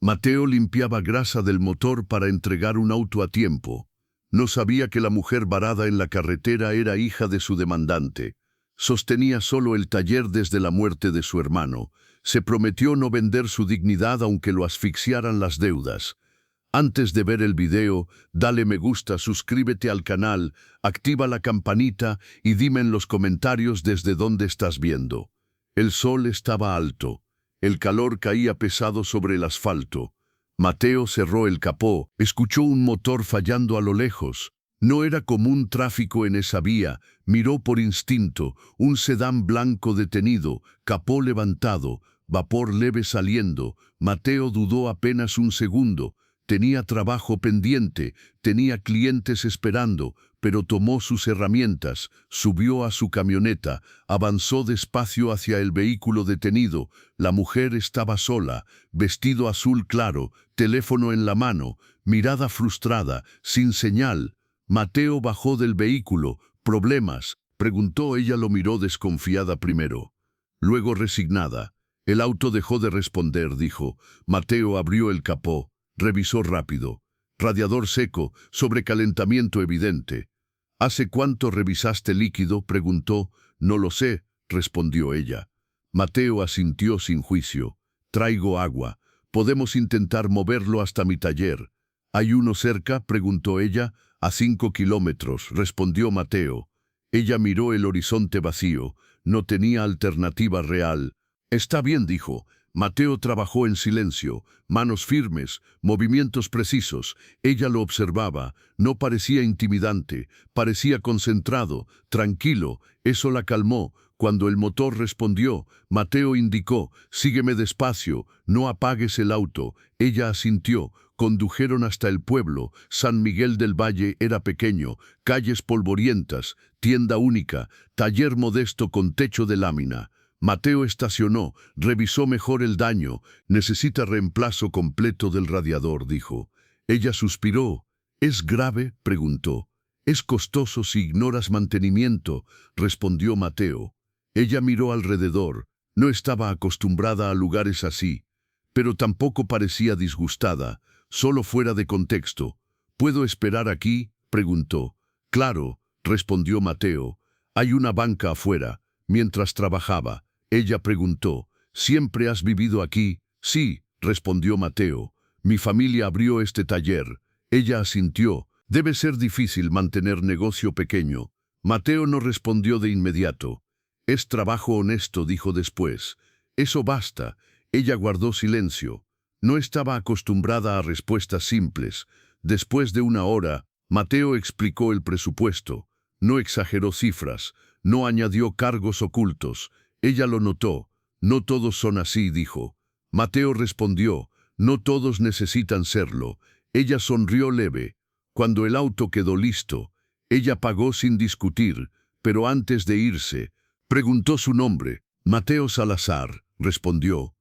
Mateo limpiaba grasa del motor para entregar un auto a tiempo. No sabía que la mujer varada en la carretera era hija de su demandante. Sostenía solo el taller desde la muerte de su hermano. Se prometió no vender su dignidad aunque lo asfixiaran las deudas. Antes de ver el video, dale me gusta, suscríbete al canal, activa la campanita y dime en los comentarios desde dónde estás viendo. El sol estaba alto. El calor caía pesado sobre el asfalto. Mateo cerró el capó, escuchó un motor fallando a lo lejos. No era común tráfico en esa vía. Miró por instinto, un sedán blanco detenido, capó levantado, vapor leve saliendo. Mateo dudó apenas un segundo. Tenía trabajo pendiente, tenía clientes esperando, pero tomó sus herramientas, subió a su camioneta, avanzó despacio hacia el vehículo detenido. La mujer estaba sola, vestido azul claro, teléfono en la mano, mirada frustrada, sin señal. Mateo bajó del vehículo. ¿Problemas?, preguntó. Ella lo miró desconfiada primero, luego resignada. El auto dejó de responder, dijo. Mateo abrió el capó. Revisó rápido. Radiador seco, sobrecalentamiento evidente. ¿Hace cuánto revisaste líquido?, preguntó. No lo sé, respondió ella. Mateo asintió sin juicio. Traigo agua. Podemos intentar moverlo hasta mi taller. ¿Hay uno cerca?, preguntó ella. A 5 kilómetros, respondió Mateo. Ella miró el horizonte vacío. No tenía alternativa real. Está bien, dijo. Mateo trabajó en silencio, manos firmes, movimientos precisos. Ella lo observaba. No parecía intimidante, parecía concentrado, tranquilo. Eso la calmó. Cuando el motor respondió, Mateo indicó: «Sígueme despacio, no apagues el auto». Ella asintió. Condujeron hasta el pueblo. San Miguel del Valle era pequeño, calles polvorientas, tienda única, taller modesto con techo de lámina. Mateo estacionó, revisó mejor el daño. «Necesita reemplazo completo del radiador», dijo. Ella suspiró. «¿Es grave?», preguntó. «Es costoso si ignoras mantenimiento», respondió Mateo. Ella miró alrededor. No estaba acostumbrada a lugares así, pero tampoco parecía disgustada, solo fuera de contexto. «¿Puedo esperar aquí?», preguntó. «Claro», respondió Mateo. «Hay una banca afuera». Mientras trabajaba, ella preguntó: «¿Siempre has vivido aquí?». «Sí», respondió Mateo. «Mi familia abrió este taller». Ella asintió. «Debe ser difícil mantener negocio pequeño». Mateo no respondió de inmediato. «Es trabajo honesto», dijo después. «Eso basta». Ella guardó silencio. No estaba acostumbrada a respuestas simples. Después de una hora, Mateo explicó el presupuesto. No exageró cifras, no añadió cargos ocultos. Ella lo notó. «No todos son así», dijo. Mateo respondió: «No todos necesitan serlo». Ella sonrió leve. Cuando el auto quedó listo, ella pagó sin discutir, pero antes de irse, preguntó su nombre. «Mateo Salazar», respondió.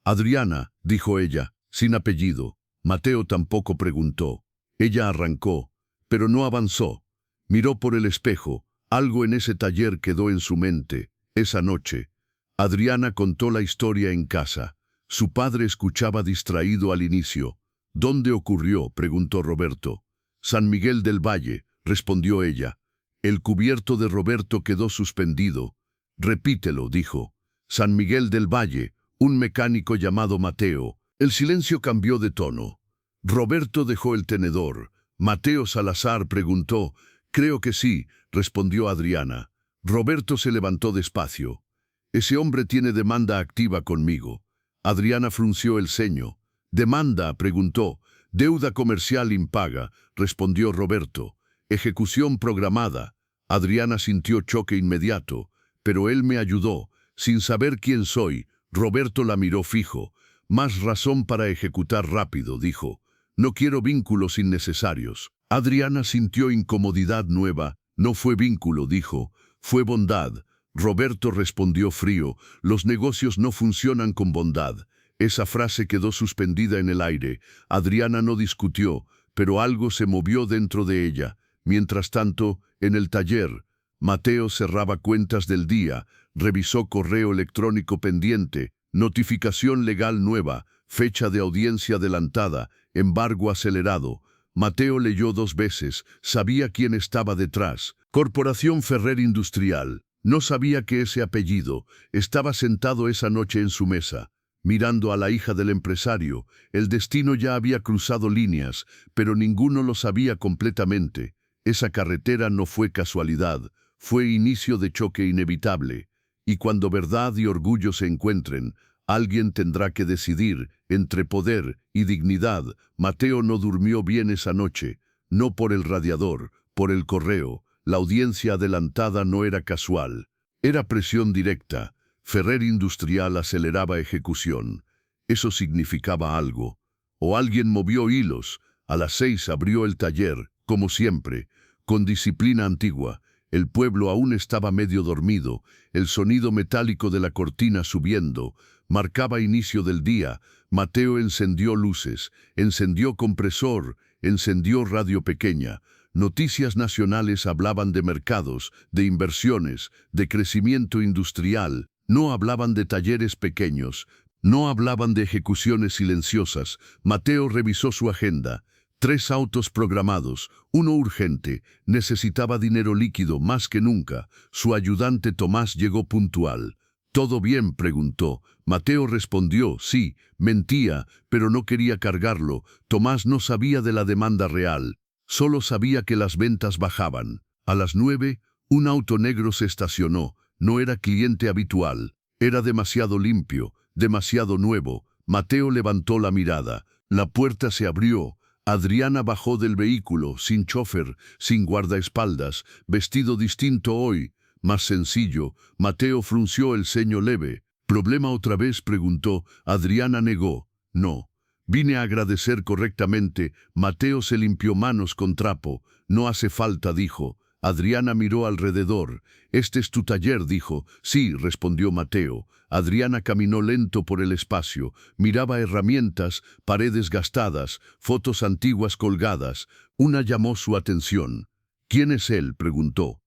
«Adriana», dijo ella, sin apellido. Mateo tampoco preguntó. Ella arrancó, pero no avanzó. Miró por el espejo. Algo en ese taller quedó en su mente. Esa noche, Adriana contó la historia en casa. Su padre escuchaba distraído al inicio. «¿Dónde ocurrió?», preguntó Roberto. «San Miguel del Valle», respondió ella. El cubierto de Roberto quedó suspendido. «Repítelo», dijo. «San Miguel del Valle, un mecánico llamado Mateo». El silencio cambió de tono. Roberto dejó el tenedor. «¿Mateo Salazar?», preguntó. «Creo que sí», respondió Adriana. Roberto se levantó despacio. «Ese hombre tiene demanda activa conmigo». Adriana frunció el ceño. «¿Demanda?», preguntó. «Deuda comercial impaga», respondió Roberto. «Ejecución programada». Adriana sintió choque inmediato. «Pero él me ayudó. Sin saber quién soy». Roberto la miró fijo. «Más razón para ejecutar rápido», dijo. «No quiero vínculos innecesarios». Adriana sintió incomodidad nueva. «No fue vínculo», dijo. «Fue bondad». Roberto respondió frío. «Los negocios no funcionan con bondad». Esa frase quedó suspendida en el aire. Adriana no discutió, pero algo se movió dentro de ella. Mientras tanto, en el taller, Mateo cerraba cuentas del día, revisó correo electrónico pendiente, notificación legal nueva, fecha de audiencia adelantada, embargo acelerado. Mateo leyó 2 veces, sabía quién estaba detrás. Corporación Ferrer Industrial. No sabía que ese apellido estaba sentado esa noche en su mesa, mirando a la hija del empresario. El destino ya había cruzado líneas, pero ninguno lo sabía completamente. Esa carretera no fue casualidad, fue inicio de choque inevitable. Y cuando verdad y orgullo se encuentren, alguien tendrá que decidir entre poder y dignidad. Mateo no durmió bien esa noche, no por el radiador, por el correo. La audiencia adelantada no era casual, era presión directa. Ferrer Industrial aceleraba ejecución. Eso significaba algo. O alguien movió hilos. A las 6 abrió el taller, como siempre, con disciplina antigua. El pueblo aún estaba medio dormido. El sonido metálico de la cortina subiendo marcaba inicio del día. Mateo encendió luces, encendió compresor, encendió radio pequeña. Noticias nacionales hablaban de mercados, de inversiones, de crecimiento industrial. No hablaban de talleres pequeños, no hablaban de ejecuciones silenciosas. Mateo revisó su agenda. 3 autos programados, 1 urgente. Necesitaba dinero líquido más que nunca. Su ayudante Tomás llegó puntual. ¿Todo bien?, preguntó. Mateo respondió, sí. Mentía, pero no quería cargarlo. Tomás no sabía de la demanda real. Solo sabía que las ventas bajaban. A las 9, un auto negro se estacionó. No era cliente habitual. Era demasiado limpio, demasiado nuevo. Mateo levantó la mirada. La puerta se abrió. Adriana bajó del vehículo, sin chofer, sin guardaespaldas, vestido distinto hoy, más sencillo. Mateo frunció el ceño leve. ¿Problema otra vez?, preguntó. Adriana negó. No. Vine a agradecer correctamente. Mateo se limpió manos con trapo. No hace falta, dijo. Adriana miró alrededor. «¿Este es tu taller?», dijo. «Sí», respondió Mateo. Adriana caminó lento por el espacio. Miraba herramientas, paredes gastadas, fotos antiguas colgadas. Una llamó su atención. «¿Quién es él?», preguntó.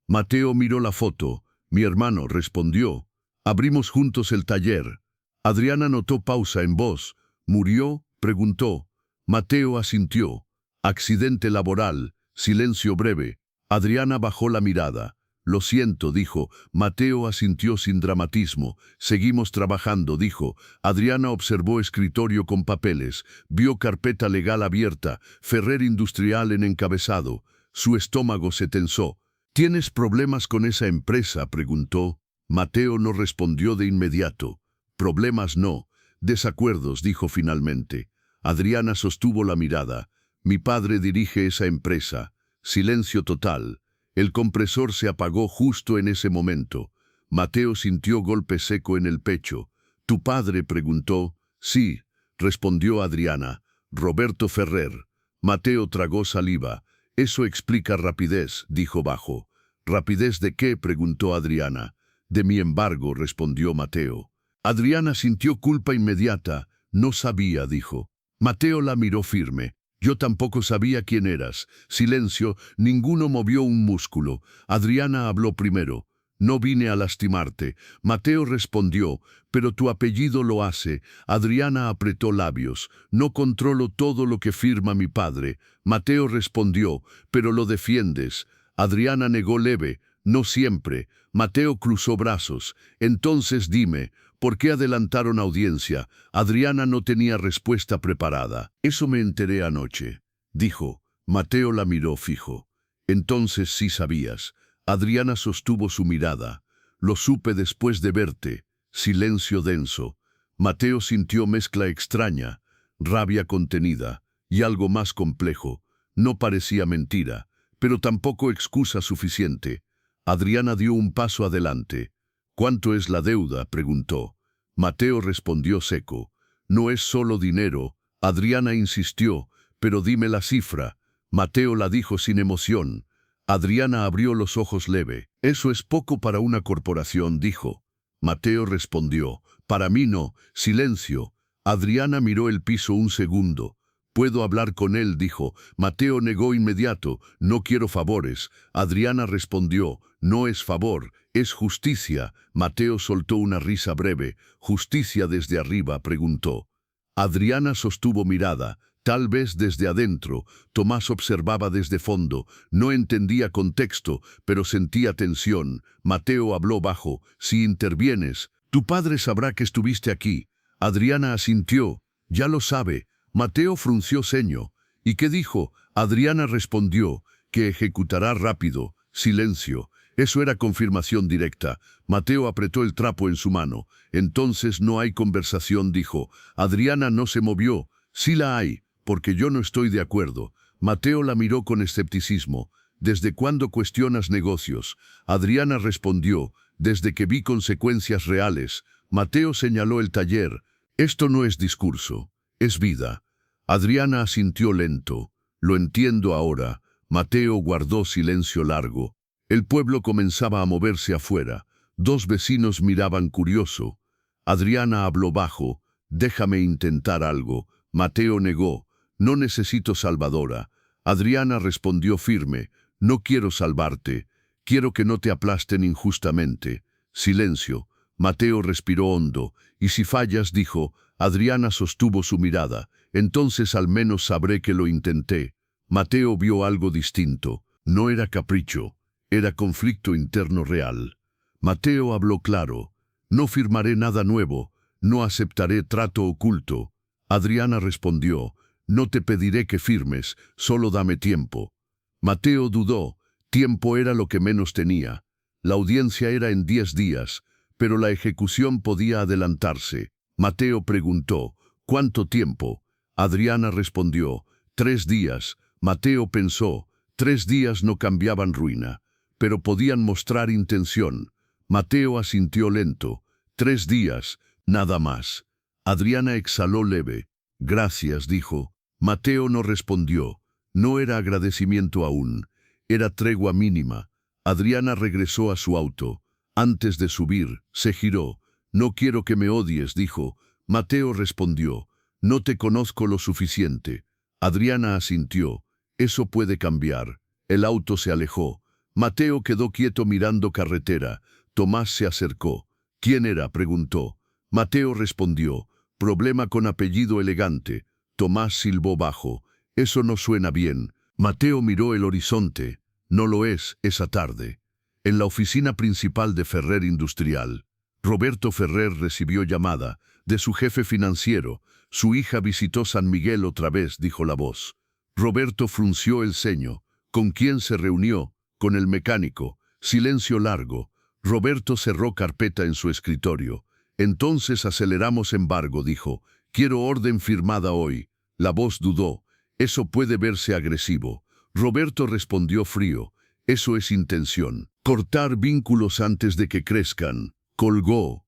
Mateo miró la foto. «Mi hermano», respondió. «Abrimos juntos el taller». Adriana notó pausa en voz. «¿Murió?», preguntó. Mateo asintió. «Accidente laboral». Silencio breve. Adriana bajó la mirada. «Lo siento», dijo. Mateo asintió sin dramatismo. «Seguimos trabajando», dijo. Adriana observó escritorio con papeles. Vio carpeta legal abierta, Ferrer Industrial en encabezado. Su estómago se tensó. «¿Tienes problemas con esa empresa?», preguntó. Mateo no respondió de inmediato. «Problemas no. Desacuerdos», dijo finalmente. Adriana sostuvo la mirada. «Mi padre dirige esa empresa». Silencio total. El compresor se apagó justo en ese momento. Mateo sintió golpe seco en el pecho. «¿Tu padre?», preguntó. «Sí», respondió Adriana. «Roberto Ferrer». Mateo tragó saliva. «Eso explica rapidez», dijo bajo. «¿Rapidez de qué?», preguntó Adriana. «De mi embargo», respondió Mateo. Adriana sintió culpa inmediata. «No sabía», dijo. Mateo la miró firme. «Yo tampoco sabía quién eras». Silencio, ninguno movió un músculo. Adriana habló primero. «No vine a lastimarte». Mateo respondió. «Pero tu apellido lo hace». Adriana apretó labios. «No controlo todo lo que firma mi padre». Mateo respondió. «Pero lo defiendes». Adriana negó leve. «No siempre». Mateo cruzó brazos. «Entonces dime, ¿por qué adelantaron audiencia?». Adriana no tenía respuesta preparada. «Eso me enteré anoche», dijo. Mateo la miró fijo. «Entonces sí sabías». Adriana sostuvo su mirada. «Lo supe después de verte». Silencio denso. Mateo sintió mezcla extraña, rabia contenida y algo más complejo. No parecía mentira, pero tampoco excusa suficiente. Adriana dio un paso adelante. «¿Cuánto es la deuda?», preguntó. Mateo respondió seco. «No es solo dinero». Adriana insistió. «Pero dime la cifra». Mateo la dijo sin emoción. Adriana abrió los ojos leve. «Eso es poco para una corporación», dijo. Mateo respondió. «Para mí no». Silencio. Adriana miró el piso un segundo. «Puedo hablar con él», dijo. Mateo negó inmediato. «No quiero favores». Adriana respondió. «No es favor, es justicia». Mateo soltó una risa breve. «¿Justicia desde arriba?», preguntó. Adriana sostuvo mirada, tal vez desde adentro. Tomás observaba desde fondo, no entendía contexto, pero sentía tensión. Mateo habló bajo: «Si intervienes, tu padre sabrá que estuviste aquí». Adriana asintió: «Ya lo sabe». Mateo frunció ceño. «¿Y qué dijo?». Adriana respondió: «Que ejecutará rápido». Silencio. Eso era confirmación directa. Mateo apretó el trapo en su mano. «Entonces no hay conversación», dijo. Adriana no se movió. «Sí la hay, porque yo no estoy de acuerdo». Mateo la miró con escepticismo. «¿Desde cuándo cuestionas negocios?». Adriana respondió: «Desde que vi consecuencias reales». Mateo señaló el taller. «Esto no es discurso, es vida». Adriana asintió lento. «Lo entiendo ahora». Mateo guardó silencio largo. El pueblo comenzaba a moverse afuera. 2 vecinos miraban curioso. Adriana habló bajo: «Déjame intentar algo». Mateo negó: «No necesito salvadora». Adriana respondió firme: «No quiero salvarte. Quiero que no te aplasten injustamente». Silencio. Mateo respiró hondo. «Y si fallas», dijo. Adriana sostuvo su mirada. «Entonces al menos sabré que lo intenté». Mateo vio algo distinto. No era capricho. Era conflicto interno real. Mateo habló claro: «No firmaré nada nuevo, no aceptaré trato oculto». Adriana respondió: «No te pediré que firmes, solo dame tiempo». Mateo dudó. Tiempo era lo que menos tenía. La audiencia era en 10 días, pero la ejecución podía adelantarse. Mateo preguntó: «¿Cuánto tiempo?». Adriana respondió: 3 días. Mateo pensó: 3 días no cambiaban ruina, pero podían mostrar intención. Mateo asintió lento: 3 días, nada más. Adriana exhaló leve. «Gracias», dijo. Mateo no respondió. No era agradecimiento aún, era tregua mínima. Adriana regresó a su auto. Antes de subir, se giró. «No quiero que me odies», dijo. Mateo respondió: «No te conozco lo suficiente». Adriana asintió: «Eso puede cambiar». El auto se alejó. Mateo quedó quieto mirando carretera. Tomás se acercó. «¿Quién era?», preguntó. Mateo respondió: «Problema con apellido elegante». Tomás silbó bajo: «Eso no suena bien». Mateo miró el horizonte. «No lo es, esa tarde». En la oficina principal de Ferrer Industrial, Roberto Ferrer recibió llamada de su jefe financiero. «Su hija visitó San Miguel otra vez», dijo la voz. Roberto frunció el ceño. «¿Con quién se reunió?». «Con el mecánico». Silencio largo. Roberto cerró carpeta en su escritorio. «Entonces aceleramos embargo», dijo. «Quiero orden firmada hoy». La voz dudó. «Eso puede verse agresivo». Roberto respondió frío: «Eso es intención. Cortar vínculos antes de que crezcan». Colgó.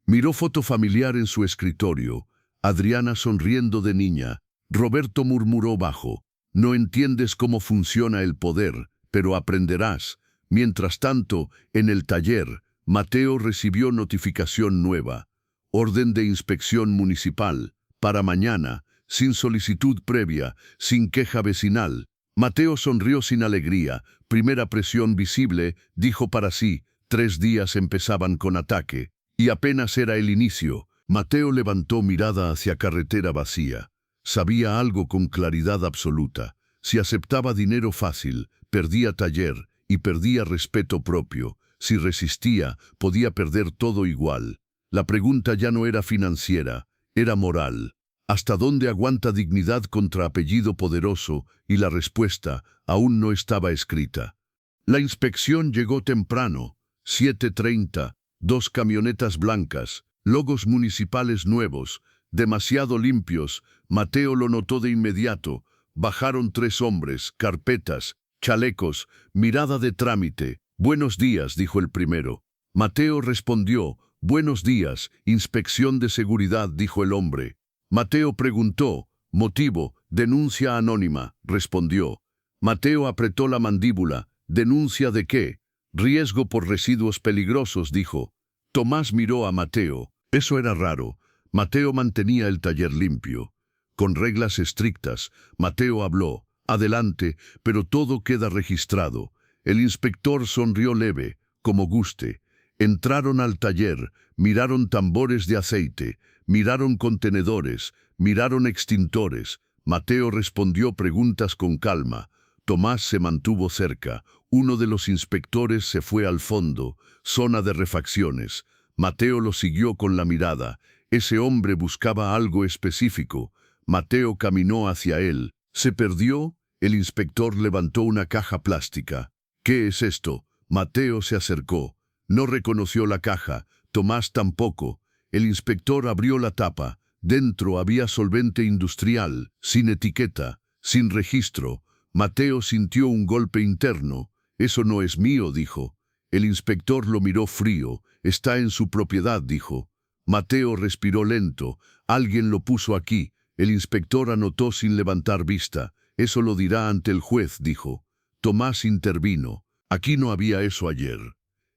Miró foto familiar en su escritorio. Adriana sonriendo de niña. Roberto murmuró bajo: «No entiendes cómo funciona el poder, pero aprenderás». Mientras tanto, en el taller, Mateo recibió notificación nueva. Orden de inspección municipal, para mañana, sin solicitud previa, sin queja vecinal. Mateo sonrió sin alegría. Primera presión visible, dijo para sí. 3 días empezaban con ataque. Y apenas era el inicio. Mateo levantó mirada hacia carretera vacía. Sabía algo con claridad absoluta. Si aceptaba dinero fácil, perdía taller y perdía respeto propio. Si resistía, podía perder todo igual. La pregunta ya no era financiera, era moral. ¿Hasta dónde aguanta dignidad contra apellido poderoso? Y la respuesta aún no estaba escrita. La inspección llegó temprano, 7:30, 2 camionetas blancas, logos municipales nuevos, demasiado limpios. Mateo lo notó de inmediato. Bajaron 3 hombres, carpetas, chalecos, mirada de trámite. «Buenos días», dijo el primero. Mateo respondió: «Buenos días, inspección de seguridad», dijo el hombre. Mateo preguntó: «Motivo, denuncia anónima», respondió. Mateo apretó la mandíbula. «¿Denuncia de qué?». «Riesgo por residuos peligrosos», dijo. Tomás miró a Mateo. Eso era raro. Mateo mantenía el taller limpio. Con reglas estrictas, Mateo habló: «Adelante, pero todo queda registrado». El inspector sonrió leve: «Como guste». Entraron al taller, miraron tambores de aceite, miraron contenedores, Miraron extintores. Mateo respondió preguntas con calma. Tomás se mantuvo cerca. Uno de los inspectores se fue al fondo, zona de refacciones. Mateo lo siguió con la mirada. Ese hombre buscaba algo específico. Mateo caminó hacia él. ¿Se perdió? El inspector levantó una caja plástica. ¿Qué es esto? Mateo se acercó. No reconoció la caja. Tomás tampoco. El inspector abrió la tapa. Dentro había solvente industrial, sin etiqueta, sin registro. Mateo sintió un golpe interno. «Eso no es mío», dijo. El inspector lo miró frío. «Está en su propiedad», dijo. Mateo respiró lento. «Alguien lo puso aquí». El inspector anotó sin levantar vista. «Eso lo dirá ante el juez», dijo. Tomás intervino. «Aquí no había eso ayer».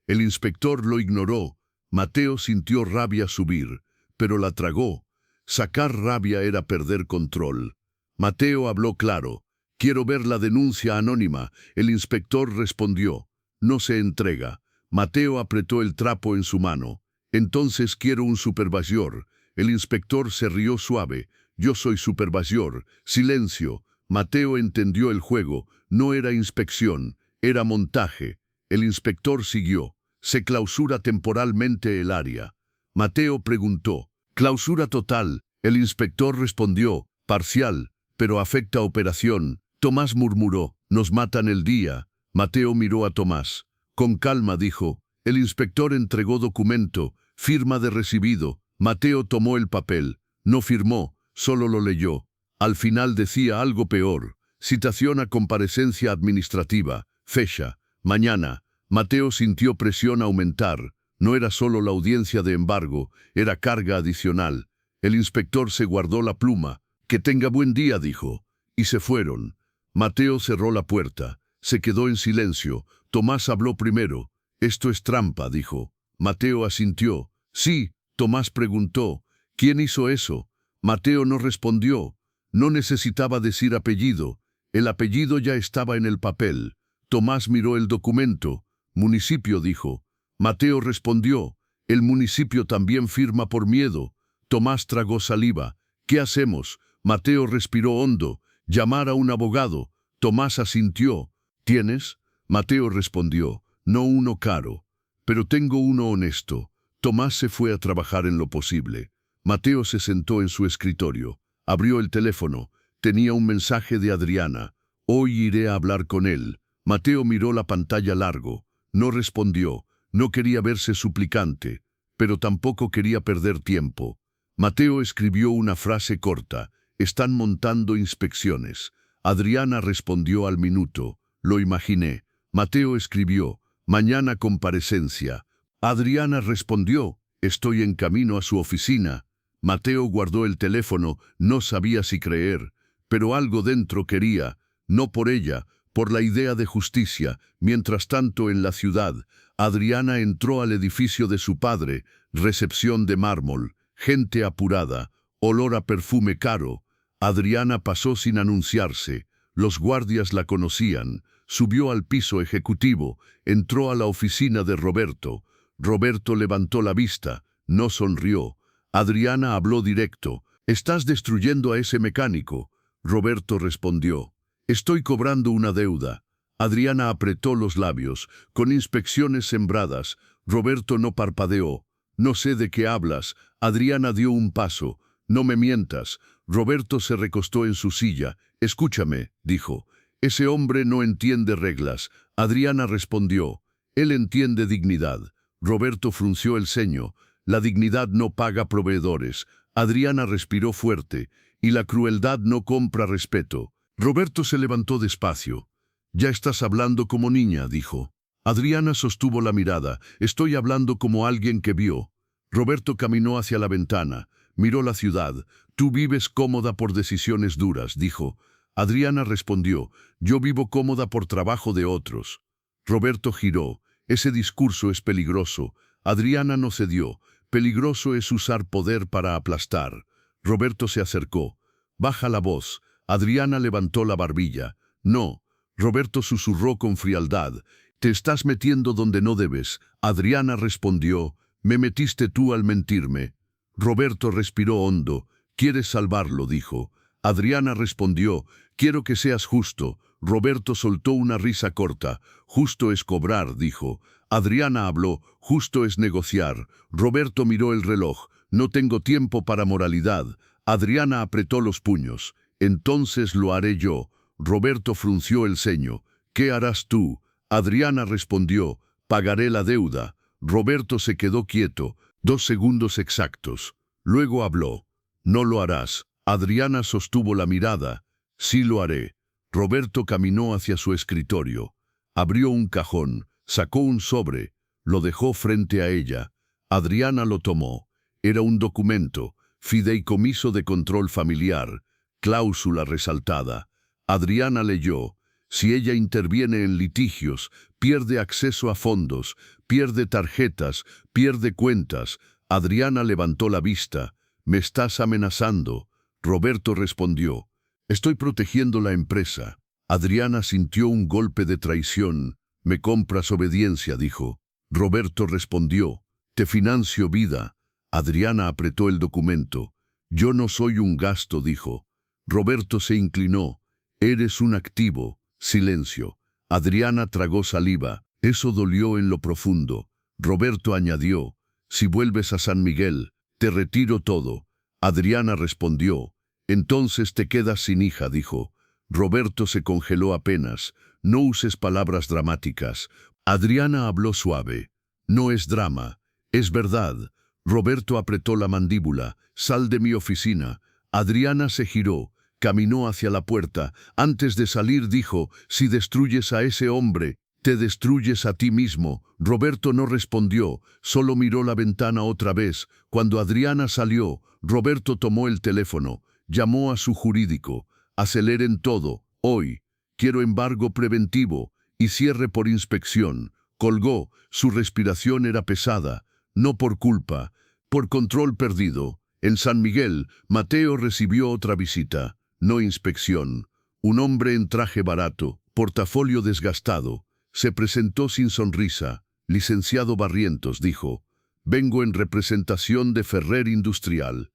El inspector lo ignoró. Mateo sintió rabia subir, pero la tragó. Sacar rabia era perder control. Mateo habló claro. «Quiero ver la denuncia anónima». El inspector respondió. «No se entrega». Mateo apretó el trapo en su mano. «Entonces quiero un supervisor». El inspector se rió suave. «Yo soy supervisor». Silencio. Mateo entendió el juego. No era inspección, era montaje. El inspector siguió. «Se clausura temporalmente el área». Mateo preguntó. «¿Clausura total?» El inspector respondió. «Parcial, pero afecta operación». Tomás murmuró. «Nos matan el día». Mateo miró a Tomás. «Con calma», dijo. El inspector entregó documento, firma de recibido. Mateo tomó el papel. No firmó, solo lo leyó. Al final decía algo peor. «Citación a comparecencia administrativa. Fecha. Mañana». Mateo sintió presión aumentar. No era solo la audiencia de embargo, era carga adicional. El inspector se guardó la pluma. «Que tenga buen día», dijo. Y se fueron. Mateo cerró la puerta. Se quedó en silencio. Tomás habló primero. «Esto es trampa», dijo. Mateo asintió. «Sí». Tomás preguntó. «¿Quién hizo eso?» Mateo no respondió. No necesitaba decir apellido. El apellido ya estaba en el papel. Tomás miró el documento. «Municipio», dijo. Mateo respondió. «El municipio también firma por miedo». Tomás tragó saliva. «¿Qué hacemos?» Mateo respiró hondo. «Llamar a un abogado». Tomás asintió. «¿Tienes?» Mateo respondió. «No uno caro, pero tengo uno honesto». Tomás se fue a trabajar en lo posible. Mateo se sentó en su escritorio. Abrió el teléfono. Tenía un mensaje de Adriana. «Hoy iré a hablar con él». Mateo miró la pantalla largo. No respondió. No quería verse suplicante, pero tampoco quería perder tiempo. Mateo escribió una frase corta. «Están montando inspecciones». Adriana respondió al minuto. «Lo imaginé». Mateo escribió. «Mañana comparecencia». Adriana respondió. «Estoy en camino a su oficina». Mateo guardó el teléfono. No sabía si creer, pero algo dentro quería. No por ella, por la idea de justicia. Mientras tanto, en la ciudad, Adriana entró al edificio de su padre. Recepción de mármol. Gente apurada. Olor a perfume caro. Adriana pasó sin anunciarse. Los guardias la conocían. Subió al piso ejecutivo. Entró a la oficina de Roberto. Roberto levantó la vista. No sonrió. Adriana habló directo. «Estás destruyendo a ese mecánico». Roberto respondió. «Estoy cobrando una deuda». Adriana apretó los labios. «Con inspecciones sembradas». Roberto no parpadeó. «No sé de qué hablas». Adriana dio un paso. «No me mientas». Roberto se recostó en su silla. «Escúchame», dijo. «Ese hombre no entiende reglas». Adriana respondió. «Él entiende dignidad». Roberto frunció el ceño. «La dignidad no paga proveedores». Adriana respiró fuerte. «Y la crueldad no compra respeto». Roberto se levantó despacio. «Ya estás hablando como niña», dijo. Adriana sostuvo la mirada. «Estoy hablando como alguien que vio». Roberto caminó hacia la ventana. Miró la ciudad. «Tú vives cómoda por decisiones duras», dijo. Adriana respondió. «Yo vivo cómoda por trabajo de otros». Roberto giró. «Ese discurso es peligroso». Adriana no cedió. «Peligroso es usar poder para aplastar». Roberto se acercó. «Baja la voz». Adriana levantó la barbilla. «No». Roberto susurró con frialdad. «Te estás metiendo donde no debes». Adriana respondió. «Me metiste tú al mentirme». Roberto respiró hondo. «Quieres salvarlo», dijo. Adriana respondió, «Quiero que seas justo». Roberto soltó una risa corta. «Justo es cobrar», dijo. Adriana habló, «Justo es negociar». Roberto miró el reloj. «No tengo tiempo para moralidad». Adriana apretó los puños. «Entonces lo haré yo». Roberto frunció el ceño. «¿Qué harás tú?» Adriana respondió, «Pagaré la deuda». Roberto se quedó quieto, 2 segundos exactos. Luego habló, «No lo harás». Adriana sostuvo la mirada. «Sí lo haré». Roberto caminó hacia su escritorio. Abrió un cajón, sacó un sobre, lo dejó frente a ella. Adriana lo tomó. Era un documento, fideicomiso de control familiar, cláusula resaltada. Adriana leyó, «Si ella interviene en litigios, pierde acceso a fondos, pierde tarjetas, pierde cuentas». Adriana levantó la vista. «¿Me estás amenazando?» Roberto respondió, «Estoy protegiendo la empresa». Adriana sintió un golpe de traición. «Me compras obediencia», dijo. Roberto respondió, «Te financio vida». Adriana apretó el documento. «Yo no soy un gasto», dijo. Roberto se inclinó. «Eres un activo». Silencio. Adriana tragó saliva. Eso dolió en lo profundo. Roberto añadió, «Si vuelves a San Miguel, te retiro todo». Adriana respondió, «Entonces te quedas sin hija», dijo. Roberto se congeló apenas. «No uses palabras dramáticas». Adriana habló suave. «No es drama, es verdad». Roberto apretó la mandíbula. «Sal de mi oficina». Adriana se giró, caminó hacia la puerta. Antes de salir dijo, «Si destruyes a ese hombre, te destruyes a ti mismo». Roberto no respondió, solo miró la ventana otra vez. Cuando Adriana salió, Roberto tomó el teléfono, llamó a su jurídico. «Aceleren todo, hoy. Quiero embargo preventivo y cierre por inspección». Colgó, su respiración era pesada, no por culpa, por control perdido. En San Miguel, Mateo recibió otra visita, no inspección. Un hombre en traje barato, portafolio desgastado, se presentó sin sonrisa. «Licenciado Barrientos», dijo, «vengo en representación de Ferrer Industrial».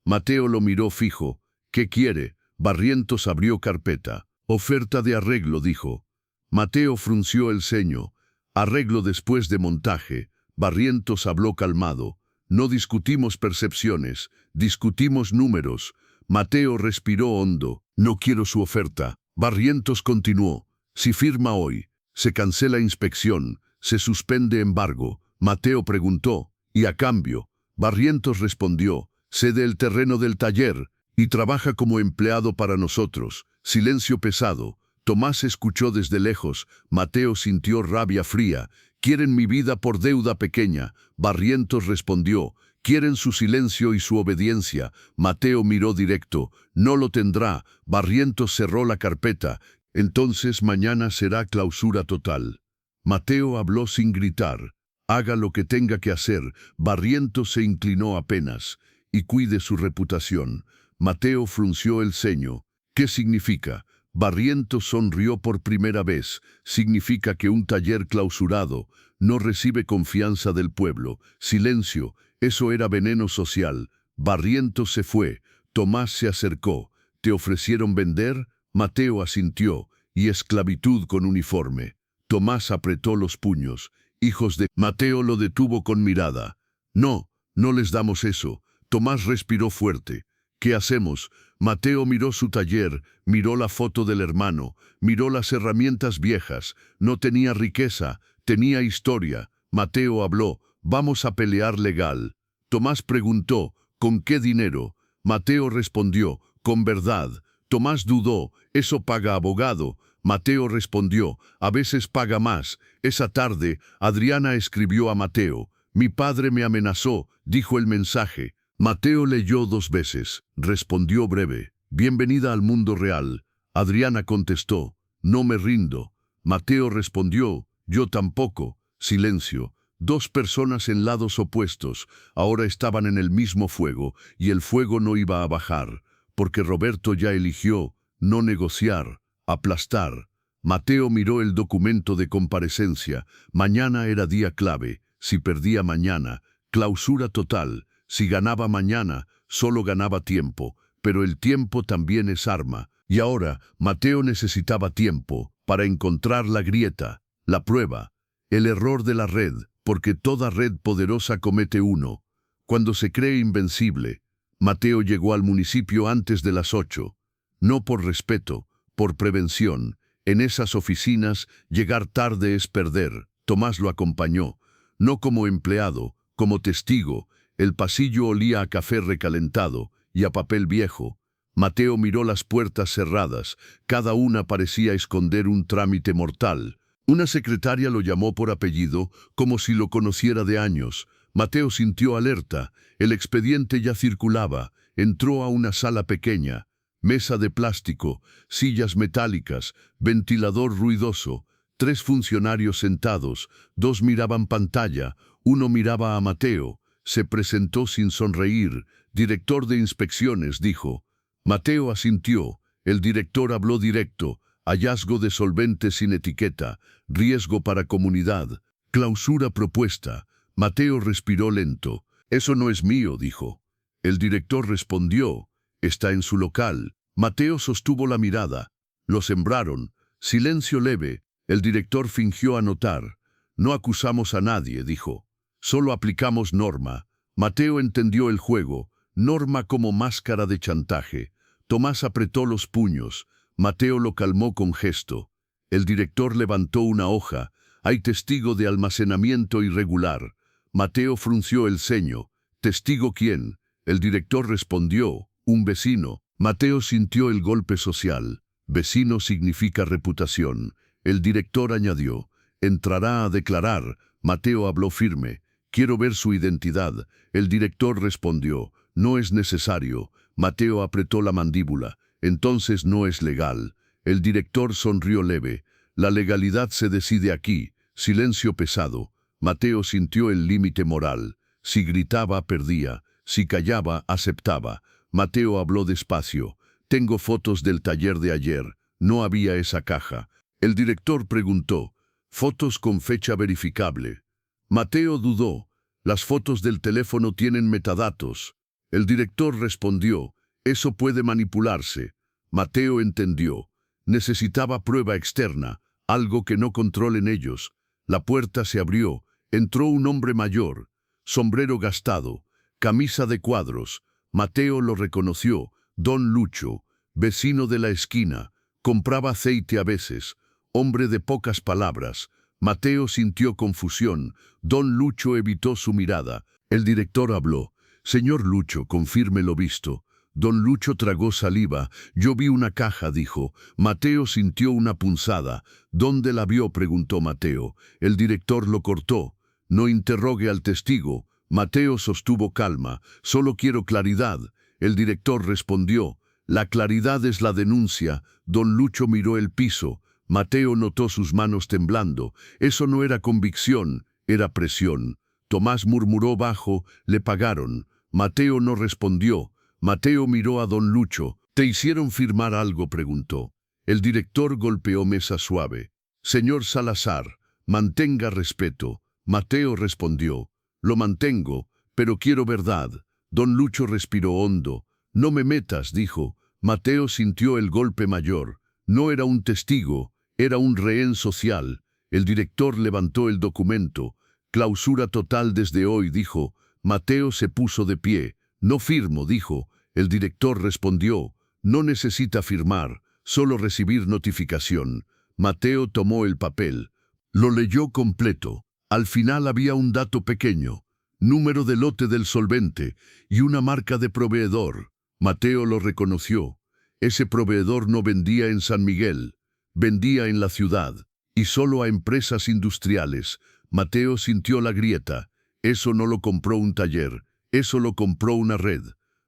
Mateo lo miró fijo. «¿Qué quiere?» Barrientos abrió carpeta. «Oferta de arreglo», dijo. Mateo frunció el ceño. «Arreglo después de montaje». Barrientos habló calmado. «No discutimos percepciones, discutimos números». Mateo respiró hondo. «No quiero su oferta». Barrientos continuó. «Si firma hoy, se cancela inspección, se suspende embargo». Mateo preguntó, «¿Y a cambio?» Barrientos respondió, «Cede el terreno del taller y trabaja como empleado para nosotros». Silencio pesado. Tomás escuchó desde lejos. Mateo sintió rabia fría. «Quieren mi vida por deuda pequeña». Barrientos respondió, «Quieren su silencio y su obediencia». Mateo miró directo. «No lo tendrá». Barrientos cerró la carpeta. «Entonces mañana será clausura total». Mateo habló sin gritar. «Haga lo que tenga que hacer». Barrientos se inclinó apenas. «Y cuide su reputación». Mateo frunció el ceño. «¿Qué significa?» Barrientos sonrió por primera vez. «Significa que un taller clausurado no recibe confianza del pueblo». Silencio. Eso era veneno social. Barrientos se fue. Tomás se acercó. «¿Te ofrecieron vender?» Mateo asintió. «Y esclavitud con uniforme». Tomás apretó los puños. «Hijos de...» Mateo lo detuvo con mirada. «No, no les damos eso». Tomás respiró fuerte. «¿Qué hacemos?» Mateo miró su taller, miró la foto del hermano, miró las herramientas viejas. No tenía riqueza, tenía historia. Mateo habló, «Vamos a pelear legal». Tomás preguntó, «¿Con qué dinero?» Mateo respondió, «Con verdad». Tomás dudó, «Eso paga abogado». Mateo respondió, «A veces paga más». Esa tarde, Adriana escribió a Mateo, «Mi padre me amenazó», dijo el mensaje. Mateo leyó 2 veces. Respondió breve, «Bienvenida al mundo real». Adriana contestó, «No me rindo». Mateo respondió, «Yo tampoco». Silencio. 2 personas en lados opuestos. Ahora estaban en el mismo fuego, y el fuego no iba a bajar, porque Roberto ya eligió no negociar, aplastar. Mateo miró el documento de comparecencia. Mañana era día clave. Si perdía mañana, clausura total. Si ganaba mañana, solo ganaba tiempo, pero el tiempo también es arma. Y ahora Mateo necesitaba tiempo para encontrar la grieta, la prueba, el error de la red, porque toda red poderosa comete uno. Cuando se cree invencible, Mateo llegó al municipio antes de las 8. No por respeto, por prevención. En esas oficinas, llegar tarde es perder. Tomás lo acompañó, no como empleado, como testigo. El pasillo olía a café recalentado y a papel viejo. Mateo miró las puertas cerradas, cada una parecía esconder un trámite mortal. Una secretaria lo llamó por apellido, como si lo conociera de años. Mateo sintió alerta, el expediente ya circulaba, entró a una sala pequeña, mesa de plástico, sillas metálicas, ventilador ruidoso, 3 funcionarios sentados, 2 miraban pantalla, 1 miraba a Mateo. Se presentó sin sonreír. Director de inspecciones, dijo. Mateo asintió. El director habló directo. Hallazgo de solvente sin etiqueta. Riesgo para comunidad. Clausura propuesta. Mateo respiró lento. Eso no es mío, dijo. El director respondió. Está en su local. Mateo sostuvo la mirada. Lo sembraron. Silencio leve. El director fingió anotar. No acusamos a nadie, dijo. Solo aplicamos norma. Mateo entendió el juego. Norma como máscara de chantaje. Tomás apretó los puños. Mateo lo calmó con gesto. El director levantó una hoja. Hay testigo de almacenamiento irregular. Mateo frunció el ceño. ¿Testigo quién? El director respondió. Un vecino. Mateo sintió el golpe social. Vecino significa reputación. El director añadió. Entrará a declarar. Mateo habló firme. Quiero ver su identidad. El director respondió. No es necesario. Mateo apretó la mandíbula. Entonces no es legal. El director sonrió leve. La legalidad se decide aquí. Silencio pesado. Mateo sintió el límite moral. Si gritaba, perdía. Si callaba, aceptaba. Mateo habló despacio. Tengo fotos del taller de ayer. No había esa caja. El director preguntó. Fotos con fecha verificable. Mateo dudó. Las fotos del teléfono tienen metadatos. El director respondió. Eso puede manipularse. Mateo entendió. Necesitaba prueba externa, algo que no controlen ellos. La puerta se abrió. Entró un hombre mayor. Sombrero gastado. Camisa de cuadros. Mateo lo reconoció. Don Lucho. Vecino de la esquina. Compraba aceite a veces. Hombre de pocas palabras. Mateo sintió confusión. Don Lucho evitó su mirada. El director habló. Señor Lucho, confirme lo visto. Don Lucho tragó saliva. Yo vi una caja, dijo. Mateo sintió una punzada. ¿Dónde la vio?, preguntó Mateo. El director lo cortó. No interrogue al testigo. Mateo sostuvo calma. Solo quiero claridad. El director respondió. La claridad es la denuncia. Don Lucho miró el piso. Mateo notó sus manos temblando. Eso no era convicción, era presión. Tomás murmuró bajo. Le pagaron. Mateo no respondió. Mateo miró a don Lucho. ¿Te hicieron firmar algo?, preguntó. El director golpeó mesa suave. Señor Salazar, mantenga respeto. Mateo respondió. Lo mantengo, pero quiero verdad. Don Lucho respiró hondo. No me metas, dijo. Mateo sintió el golpe mayor. No era un testigo, era un rehén social. El director levantó el documento. Clausura total desde hoy, dijo. Mateo se puso de pie. No firmo, dijo. El director respondió. No necesita firmar, solo recibir notificación. Mateo tomó el papel. Lo leyó completo. Al final había un dato pequeño. Número de lote del solvente y una marca de proveedor. Mateo lo reconoció. Ese proveedor no vendía en San Miguel. Vendía en la ciudad, y solo a empresas industriales. Mateo sintió la grieta. Eso no lo compró un taller, eso lo compró una red.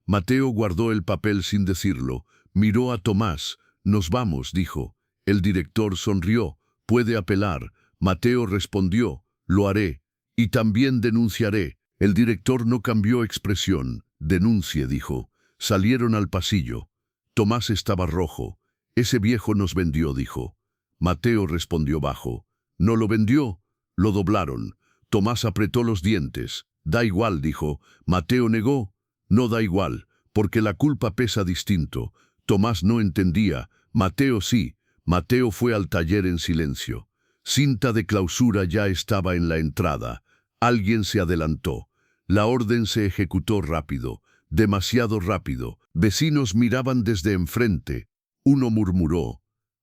Mateo guardó el papel sin decirlo. Miró a Tomás. Nos vamos, dijo. El director sonrió. Puede apelar. Mateo respondió. Lo haré. Y también denunciaré. El director no cambió expresión. Denuncie, dijo. Salieron al pasillo. Tomás estaba rojo. Ese viejo nos vendió, dijo. Mateo respondió bajo. No lo vendió, lo doblaron. Tomás apretó los dientes. Da igual, dijo. Mateo negó. No da igual. porque la culpa pesa distinto. Tomás no entendía, Mateo sí. Mateo fue al taller en silencio. Cinta de clausura ya estaba en la entrada. Alguien se adelantó. La orden se ejecutó rápido, demasiado rápido. Vecinos miraban desde enfrente. Uno murmuró: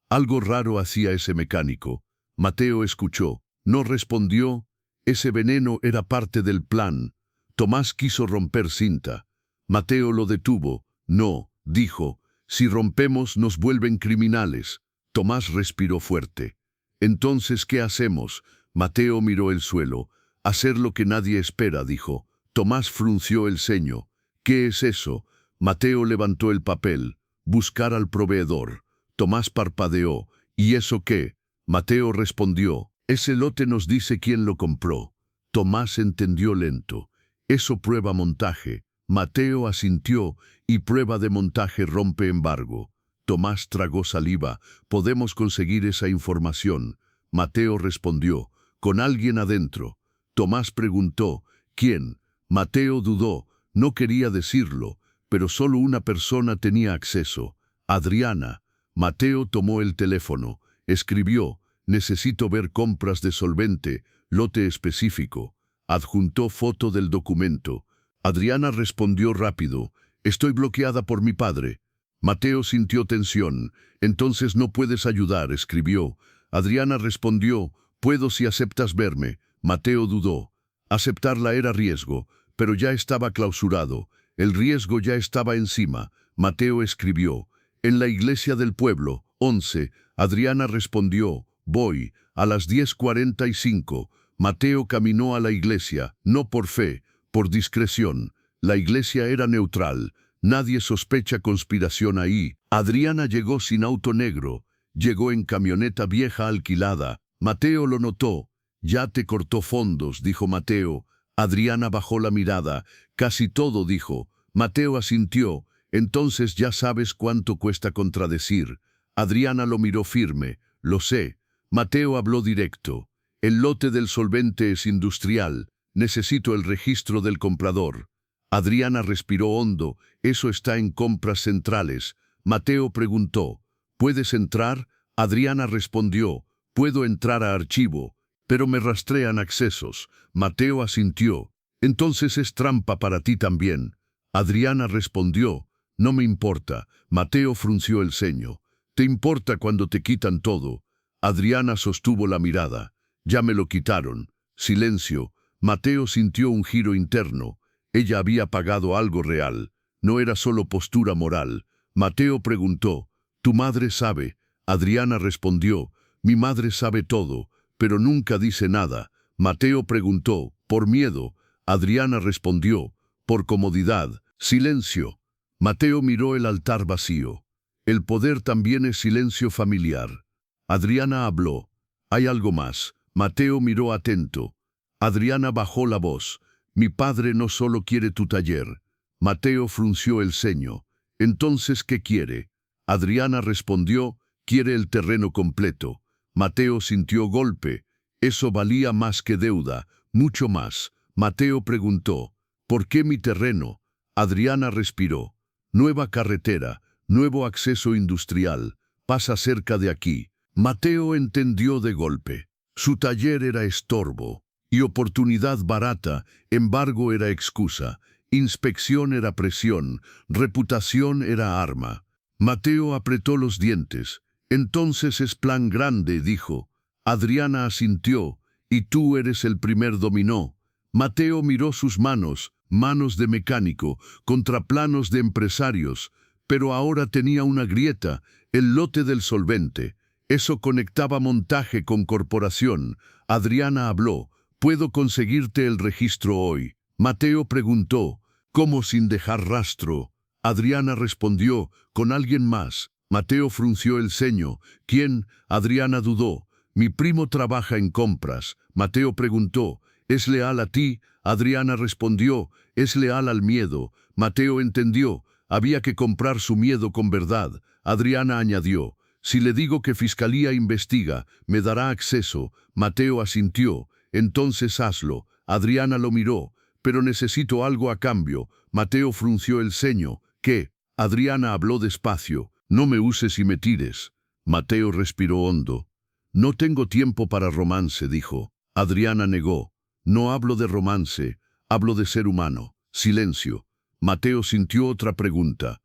«Algo raro hacía ese mecánico». Mateo escuchó. No respondió. Ese veneno era parte del plan. Tomás quiso romper Cinta. Mateo lo detuvo. «No», dijo, «si rompemos nos vuelven criminales». Tomás respiró fuerte. «Entonces, ¿qué hacemos?». Mateo miró el suelo. «Hacer lo que nadie espera», dijo. Tomás frunció el ceño. «¿Qué es eso?». Mateo levantó el papel. «Buscar al proveedor». Tomás parpadeó. «¿Y eso qué?». Mateo respondió: «Ese lote nos dice quién lo compró». Tomás entendió lento. «Eso prueba montaje». Mateo asintió. «Y prueba de montaje rompe embargo». Tomás tragó saliva. «Podemos conseguir esa información». Mateo respondió: «Con alguien adentro». Tomás preguntó: «¿Quién?». Mateo dudó. No quería decirlo, pero solo una persona tenía acceso: Adriana. Mateo tomó el teléfono. Escribió: «Necesito ver compras de solvente, lote específico». Adjuntó foto del documento. Adriana respondió rápido: «Estoy bloqueada por mi padre». Mateo sintió tensión. «Entonces no puedes ayudar», escribió. Adriana respondió: «Puedo si aceptas verme». Mateo dudó. Aceptarla era riesgo, pero ya estaba clausurado. El riesgo ya estaba encima. Mateo escribió: «En la iglesia del pueblo, 11». Adriana respondió: «Voy, a las 10:45». Mateo caminó a la iglesia, no por fe, por discreción. La iglesia era neutral. Nadie sospecha conspiración ahí. Adriana llegó sin auto negro. Llegó en camioneta vieja alquilada. Mateo lo notó. «Ya te cortó fondos», dijo Mateo. Adriana bajó la mirada. «Casi todo», dijo. Mateo asintió. «Entonces ya sabes cuánto cuesta contradecir». Adriana lo miró firme. «Lo sé». Mateo habló directo. «El lote del solvente es industrial. Necesito el registro del comprador». Adriana respiró hondo. «Eso está en compras centrales». Mateo preguntó: «¿Puedes entrar?». Adriana respondió: «Puedo entrar a archivo, pero me rastrean accesos». Mateo asintió. «Entonces es trampa para ti también». Adriana respondió: «No me importa». Mateo frunció el ceño. «Te importa cuando te quitan todo». Adriana sostuvo la mirada. «Ya me lo quitaron». Silencio. Mateo sintió un giro interno. Ella había pagado algo real. No era solo postura moral. Mateo preguntó: «¿Tu madre sabe?». Adriana respondió: «Mi madre sabe todo, pero nunca dice nada». Mateo preguntó: «¿Por miedo?». Adriana respondió: «Por comodidad». Silencio. Mateo miró el altar vacío. El poder también es silencio familiar. Adriana habló: «Hay algo más». Mateo miró atento. Adriana bajó la voz: «Mi padre no solo quiere tu taller». Mateo frunció el ceño. «Entonces, ¿qué quiere?». Adriana respondió: «Quiere el terreno completo». Mateo sintió golpe. Eso valía más que deuda, mucho más. Mateo preguntó: «¿Por qué mi terreno?». Adriana respiró: «Nueva carretera, nuevo acceso industrial, pasa cerca de aquí». Mateo entendió de golpe. Su taller era estorbo, y oportunidad barata. Embargo era excusa, inspección era presión, reputación era arma. Mateo apretó los dientes. «Entonces es plan grande», dijo. Adriana asintió: «Y tú eres el primer dominó». Mateo miró sus manos, manos de mecánico, contra planos de empresarios, pero ahora tenía una grieta: el lote del solvente. Eso conectaba montaje con corporación. Adriana habló: «Puedo conseguirte el registro hoy». Mateo preguntó: «¿Cómo sin dejar rastro?». Adriana respondió: «Con alguien más». Mateo frunció el ceño. «¿Quién?». Adriana dudó. «Mi primo trabaja en compras». Mateo preguntó: «¿Es leal a ti?». Adriana respondió: «Es leal al miedo». Mateo entendió. Había que comprar su miedo con verdad. Adriana añadió: «Si le digo que Fiscalía investiga, me dará acceso». Mateo asintió: «Entonces hazlo». Adriana lo miró: «Pero necesito algo a cambio». Mateo frunció el ceño: ¿Qué? Adriana habló despacio. No me uses y me tires. Mateo respiró hondo. No tengo tiempo para romance, dijo. Adriana negó. No hablo de romance, hablo de ser humano. Silencio. Mateo sintió otra pregunta.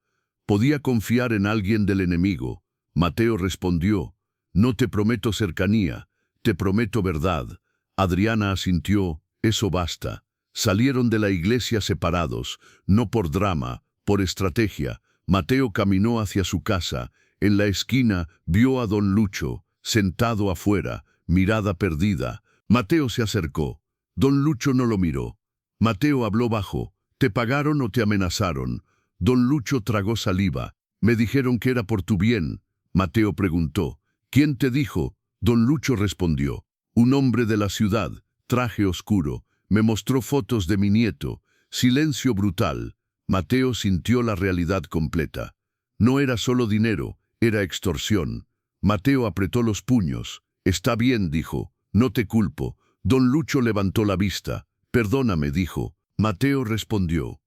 ¿Podía confiar en alguien del enemigo? Mateo respondió. No te prometo cercanía, te prometo verdad. Adriana asintió. Eso basta. Salieron de la iglesia separados, no por drama, por estrategia. Mateo caminó hacia su casa. En la esquina vio a don Lucho, sentado afuera, mirada perdida. Mateo se acercó. Don Lucho no lo miró. Mateo habló bajo. ¿Te pagaron o te amenazaron? Don Lucho tragó saliva. Me dijeron que era por tu bien. Mateo preguntó. ¿Quién te dijo? Don Lucho respondió. Un hombre de la ciudad, traje oscuro. Me mostró fotos de mi nieto. Silencio brutal. Mateo sintió la realidad completa. No era solo dinero, era extorsión. Mateo apretó los puños. Está bien, dijo. No te culpo. Don Lucho levantó la vista. Perdóname, dijo. Mateo respondió.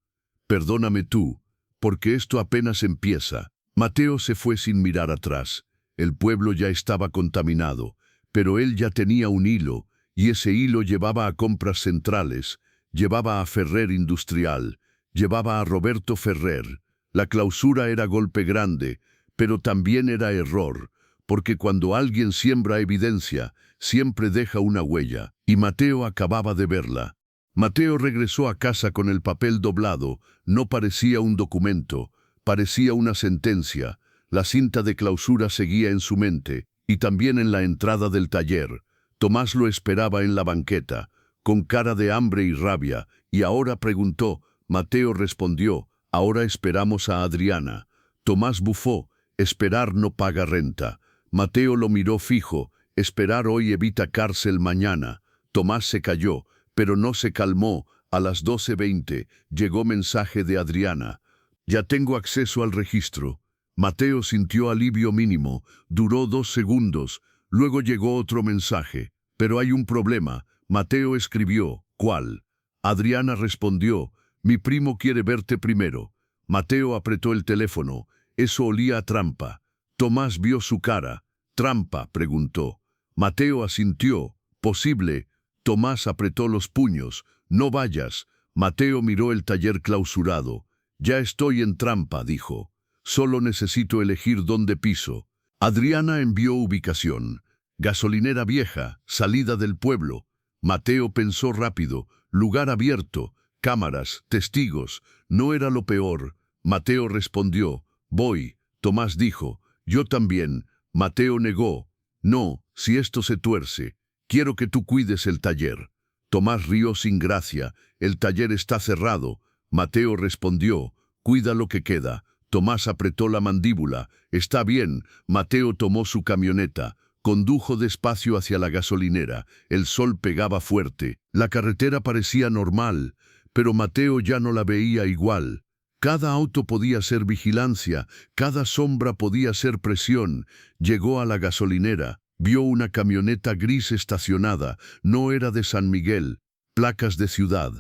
Perdóname tú, porque esto apenas empieza. Mateo se fue sin mirar atrás. El pueblo ya estaba contaminado, pero él ya tenía un hilo, y ese hilo llevaba a Compras Centrales, llevaba a Ferrer Industrial, llevaba a Roberto Ferrer. La clausura era golpe grande, pero también era error, porque cuando alguien siembra evidencia, siempre deja una huella, y Mateo acababa de verla. Mateo regresó a casa con el papel doblado. No parecía un documento, parecía una sentencia. La cinta de clausura seguía en su mente, y también en la entrada del taller. Tomás lo esperaba en la banqueta, con cara de hambre y rabia, y ahora preguntó. Mateo respondió, ahora esperamos a Adriana. Tomás bufó, esperar no paga renta. Mateo lo miró fijo, esperar hoy evita cárcel mañana. Tomás se calló, pero no se calmó. A las 12:20 llegó mensaje de Adriana. Ya tengo acceso al registro. Mateo sintió alivio mínimo. Duró 2 segundos. Luego llegó otro mensaje. Pero hay un problema. Mateo escribió. ¿Cuál? Adriana respondió. Mi primo quiere verte primero. Mateo apretó el teléfono. Eso olía a trampa. Tomás vio su cara. ¿Trampa?, preguntó. Mateo asintió. Posible. Tomás apretó los puños. No vayas. Mateo miró el taller clausurado. Ya estoy en trampa, dijo. Solo necesito elegir dónde piso. Adriana envió ubicación. Gasolinera vieja, salida del pueblo. Mateo pensó rápido. Lugar abierto, cámaras, testigos. No era lo peor. Mateo respondió. Voy. Tomás dijo. Yo también. Mateo negó. No, si esto se tuerce. Quiero que tú cuides el taller. Tomás rió sin gracia. El taller está cerrado. Mateo respondió. Cuida lo que queda. Tomás apretó la mandíbula. Está bien. Mateo tomó su camioneta. Condujo despacio hacia la gasolinera. El sol pegaba fuerte. La carretera parecía normal, pero Mateo ya no la veía igual. Cada auto podía ser vigilancia, cada sombra podía ser presión. Llegó a la gasolinera. Vio una camioneta gris estacionada. No era de San Miguel. Placas de ciudad.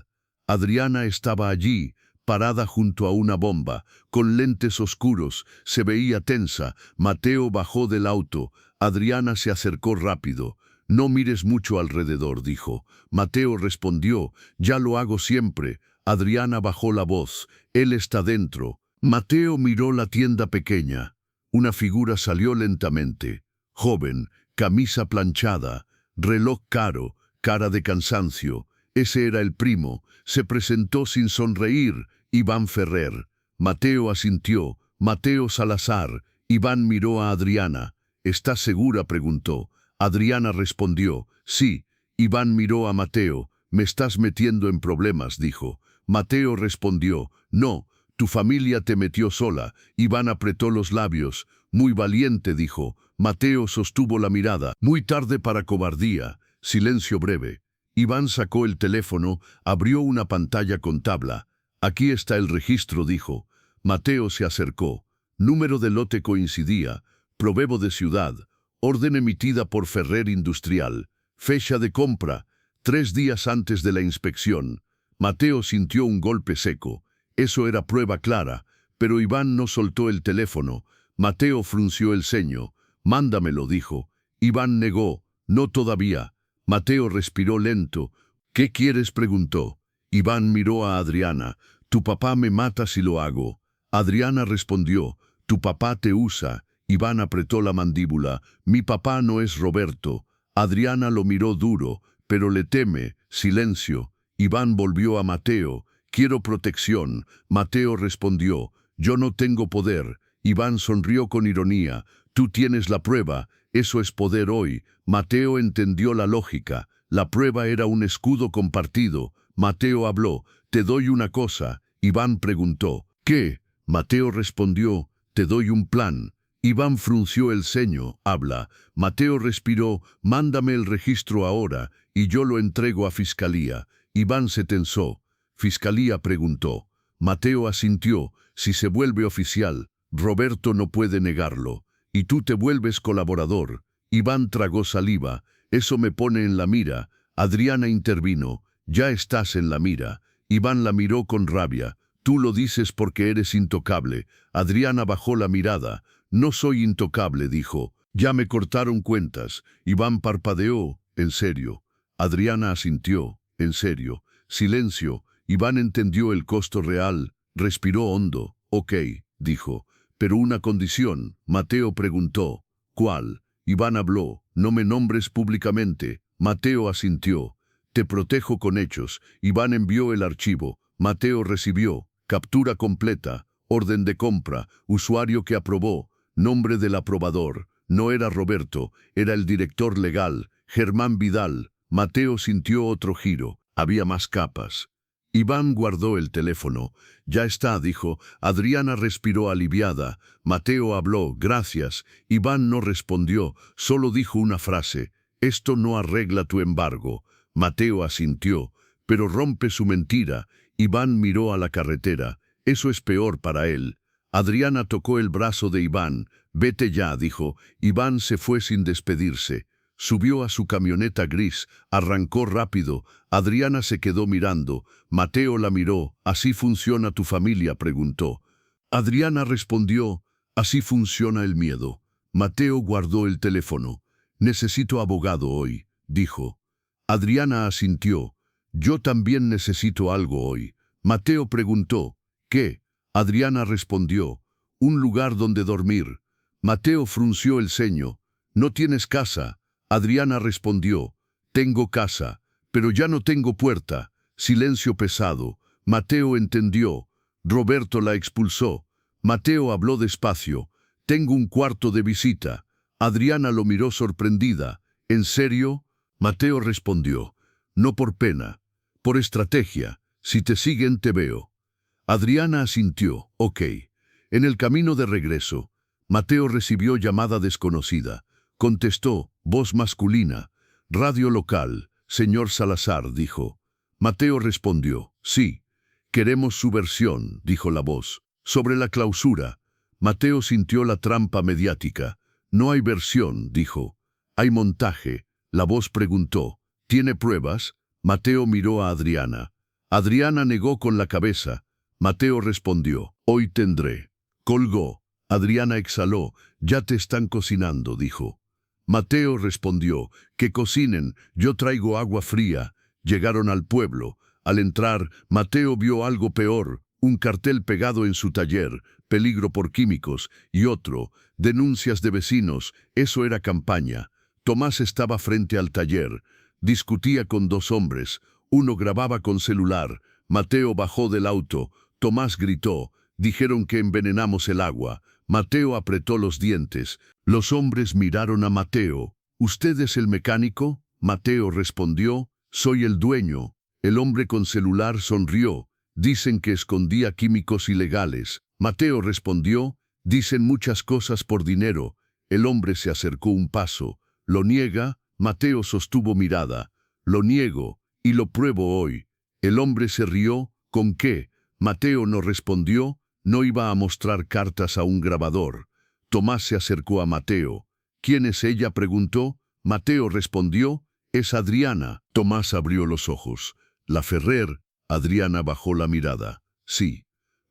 Adriana estaba allí, parada junto a una bomba, con lentes oscuros. Se veía tensa. Mateo bajó del auto. Adriana se acercó rápido. No mires mucho alrededor, dijo. Mateo respondió. Ya lo hago siempre. Adriana bajó la voz. Él está dentro. Mateo miró la tienda pequeña. Una figura salió lentamente. Joven, camisa planchada, reloj caro, cara de cansancio. Ese era el primo. Se presentó sin sonreír. Iván Ferrer. Mateo asintió. Mateo Salazar. Iván miró a Adriana. ¿Estás segura?, preguntó. Adriana respondió. Sí. Iván miró a Mateo. Me estás metiendo en problemas, dijo. Mateo respondió. No, tu familia te metió sola. Iván apretó los labios. Muy valiente, dijo. Mateo sostuvo la mirada. Muy tarde para cobardía. Silencio breve. Iván sacó el teléfono, abrió una pantalla con tabla. Aquí está el registro, dijo. Mateo se acercó. Número de lote coincidía. Probebo de ciudad. Orden emitida por Ferrer Industrial. Fecha de compra. 3 días antes de la inspección. Mateo sintió un golpe seco. Eso era prueba clara. pero Iván no soltó el teléfono. Mateo frunció el ceño. Mándamelo, dijo. Iván negó. No todavía. Mateo respiró lento. ¿Qué quieres?, preguntó. Iván miró a Adriana. Tu papá me mata si lo hago. Adriana respondió. Tu papá te usa. Iván apretó la mandíbula. Mi papá no es Roberto. Adriana lo miró duro, pero le teme. Silencio. Iván volvió a Mateo. Quiero protección. Mateo respondió. Yo no tengo poder. Iván sonrió con ironía. Tú tienes la prueba. Eso es poder hoy. Mateo entendió la lógica. La prueba era un escudo compartido. Mateo habló. Te doy una cosa. Iván preguntó. ¿Qué? Mateo respondió. Te doy un plan. Iván frunció el ceño. Habla. Mateo respiró. Mándame el registro ahora, y yo lo entrego a Fiscalía. Iván se tensó. Fiscalía preguntó. Mateo asintió. Si se vuelve oficial, Roberto no puede negarlo. Y tú te vuelves colaborador. Iván tragó saliva. Eso me pone en la mira. Adriana intervino. Ya estás en la mira. Iván la miró con rabia. Tú lo dices porque eres intocable. Adriana bajó la mirada. No soy intocable, dijo. Ya me cortaron cuentas. Iván parpadeó. En serio. Adriana asintió. En serio. Silencio. Iván entendió el costo real. Respiró hondo. Ok, dijo. Pero una condición. Mateo preguntó. ¿Cuál? Iván habló. No me nombres públicamente. Mateo asintió. Te protejo con hechos. Iván envió el archivo. Mateo recibió. Captura completa. Orden de compra. Usuario que aprobó. Nombre del aprobador. No era Roberto. Era el director legal. Germán Vidal. Mateo sintió otro giro. Había más capas. Iván guardó el teléfono. Ya está, dijo. Adriana respiró aliviada. Mateo habló. Gracias. Iván no respondió. Solo dijo una frase. Esto no arregla tu embargo. Mateo asintió. Pero rompe su mentira. Iván miró a la carretera. Eso es peor para él. Adriana tocó el brazo de Iván. Vete ya, dijo. Iván se fue sin despedirse. Subió a su camioneta gris, arrancó rápido. Adriana se quedó mirando. Mateo la miró. ¿Así funciona tu familia?, preguntó. Adriana respondió. Así funciona el miedo. Mateo guardó el teléfono. Necesito abogado hoy, dijo. Adriana asintió. Yo también necesito algo hoy. Mateo preguntó. ¿Qué? Adriana respondió. Un lugar donde dormir. Mateo frunció el ceño. ¿No tienes casa? Adriana respondió. Tengo casa, pero ya no tengo puerta. Silencio pesado. Mateo entendió. Roberto la expulsó. Mateo habló despacio. Tengo un cuarto de visita. Adriana lo miró sorprendida. ¿En serio? Mateo respondió. No por pena, por estrategia. Si te siguen te veo. Adriana asintió. Ok. En el camino de regreso, Mateo recibió llamada desconocida. Contestó, voz masculina. Radio local, señor Salazar, dijo. Mateo respondió, sí. Queremos su versión, dijo la voz. Sobre la clausura. Mateo sintió la trampa mediática. No hay versión, dijo. Hay montaje. La voz preguntó, ¿tiene pruebas? Mateo miró a Adriana. Adriana negó con la cabeza. Mateo respondió, hoy tendré. Colgó. Adriana exhaló. Ya te están cocinando, dijo. Mateo respondió, que cocinen, yo traigo agua fría. Llegaron al pueblo. Al entrar, Mateo vio algo peor, un cartel pegado en su taller, peligro por químicos, y otro, denuncias de vecinos, eso era campaña. Tomás estaba frente al taller, discutía con dos hombres, uno grababa con celular. Mateo bajó del auto, Tomás gritó, dijeron que envenenamos el agua. Mateo apretó los dientes. Los hombres miraron a Mateo. ¿Usted es el mecánico? Mateo respondió, soy el dueño. El hombre con celular sonrió. Dicen que escondía químicos ilegales. Mateo respondió, dicen muchas cosas por dinero. El hombre se acercó un paso. ¿Lo niega? Mateo sostuvo mirada. Lo niego, y lo pruebo hoy. El hombre se rió. ¿Con qué? Mateo no respondió. No iba a mostrar cartas a un grabador. Tomás se acercó a Mateo. ¿Quién es ella?, preguntó. Mateo respondió, es Adriana. Tomás abrió los ojos. La Ferrer. Adriana bajó la mirada. Sí.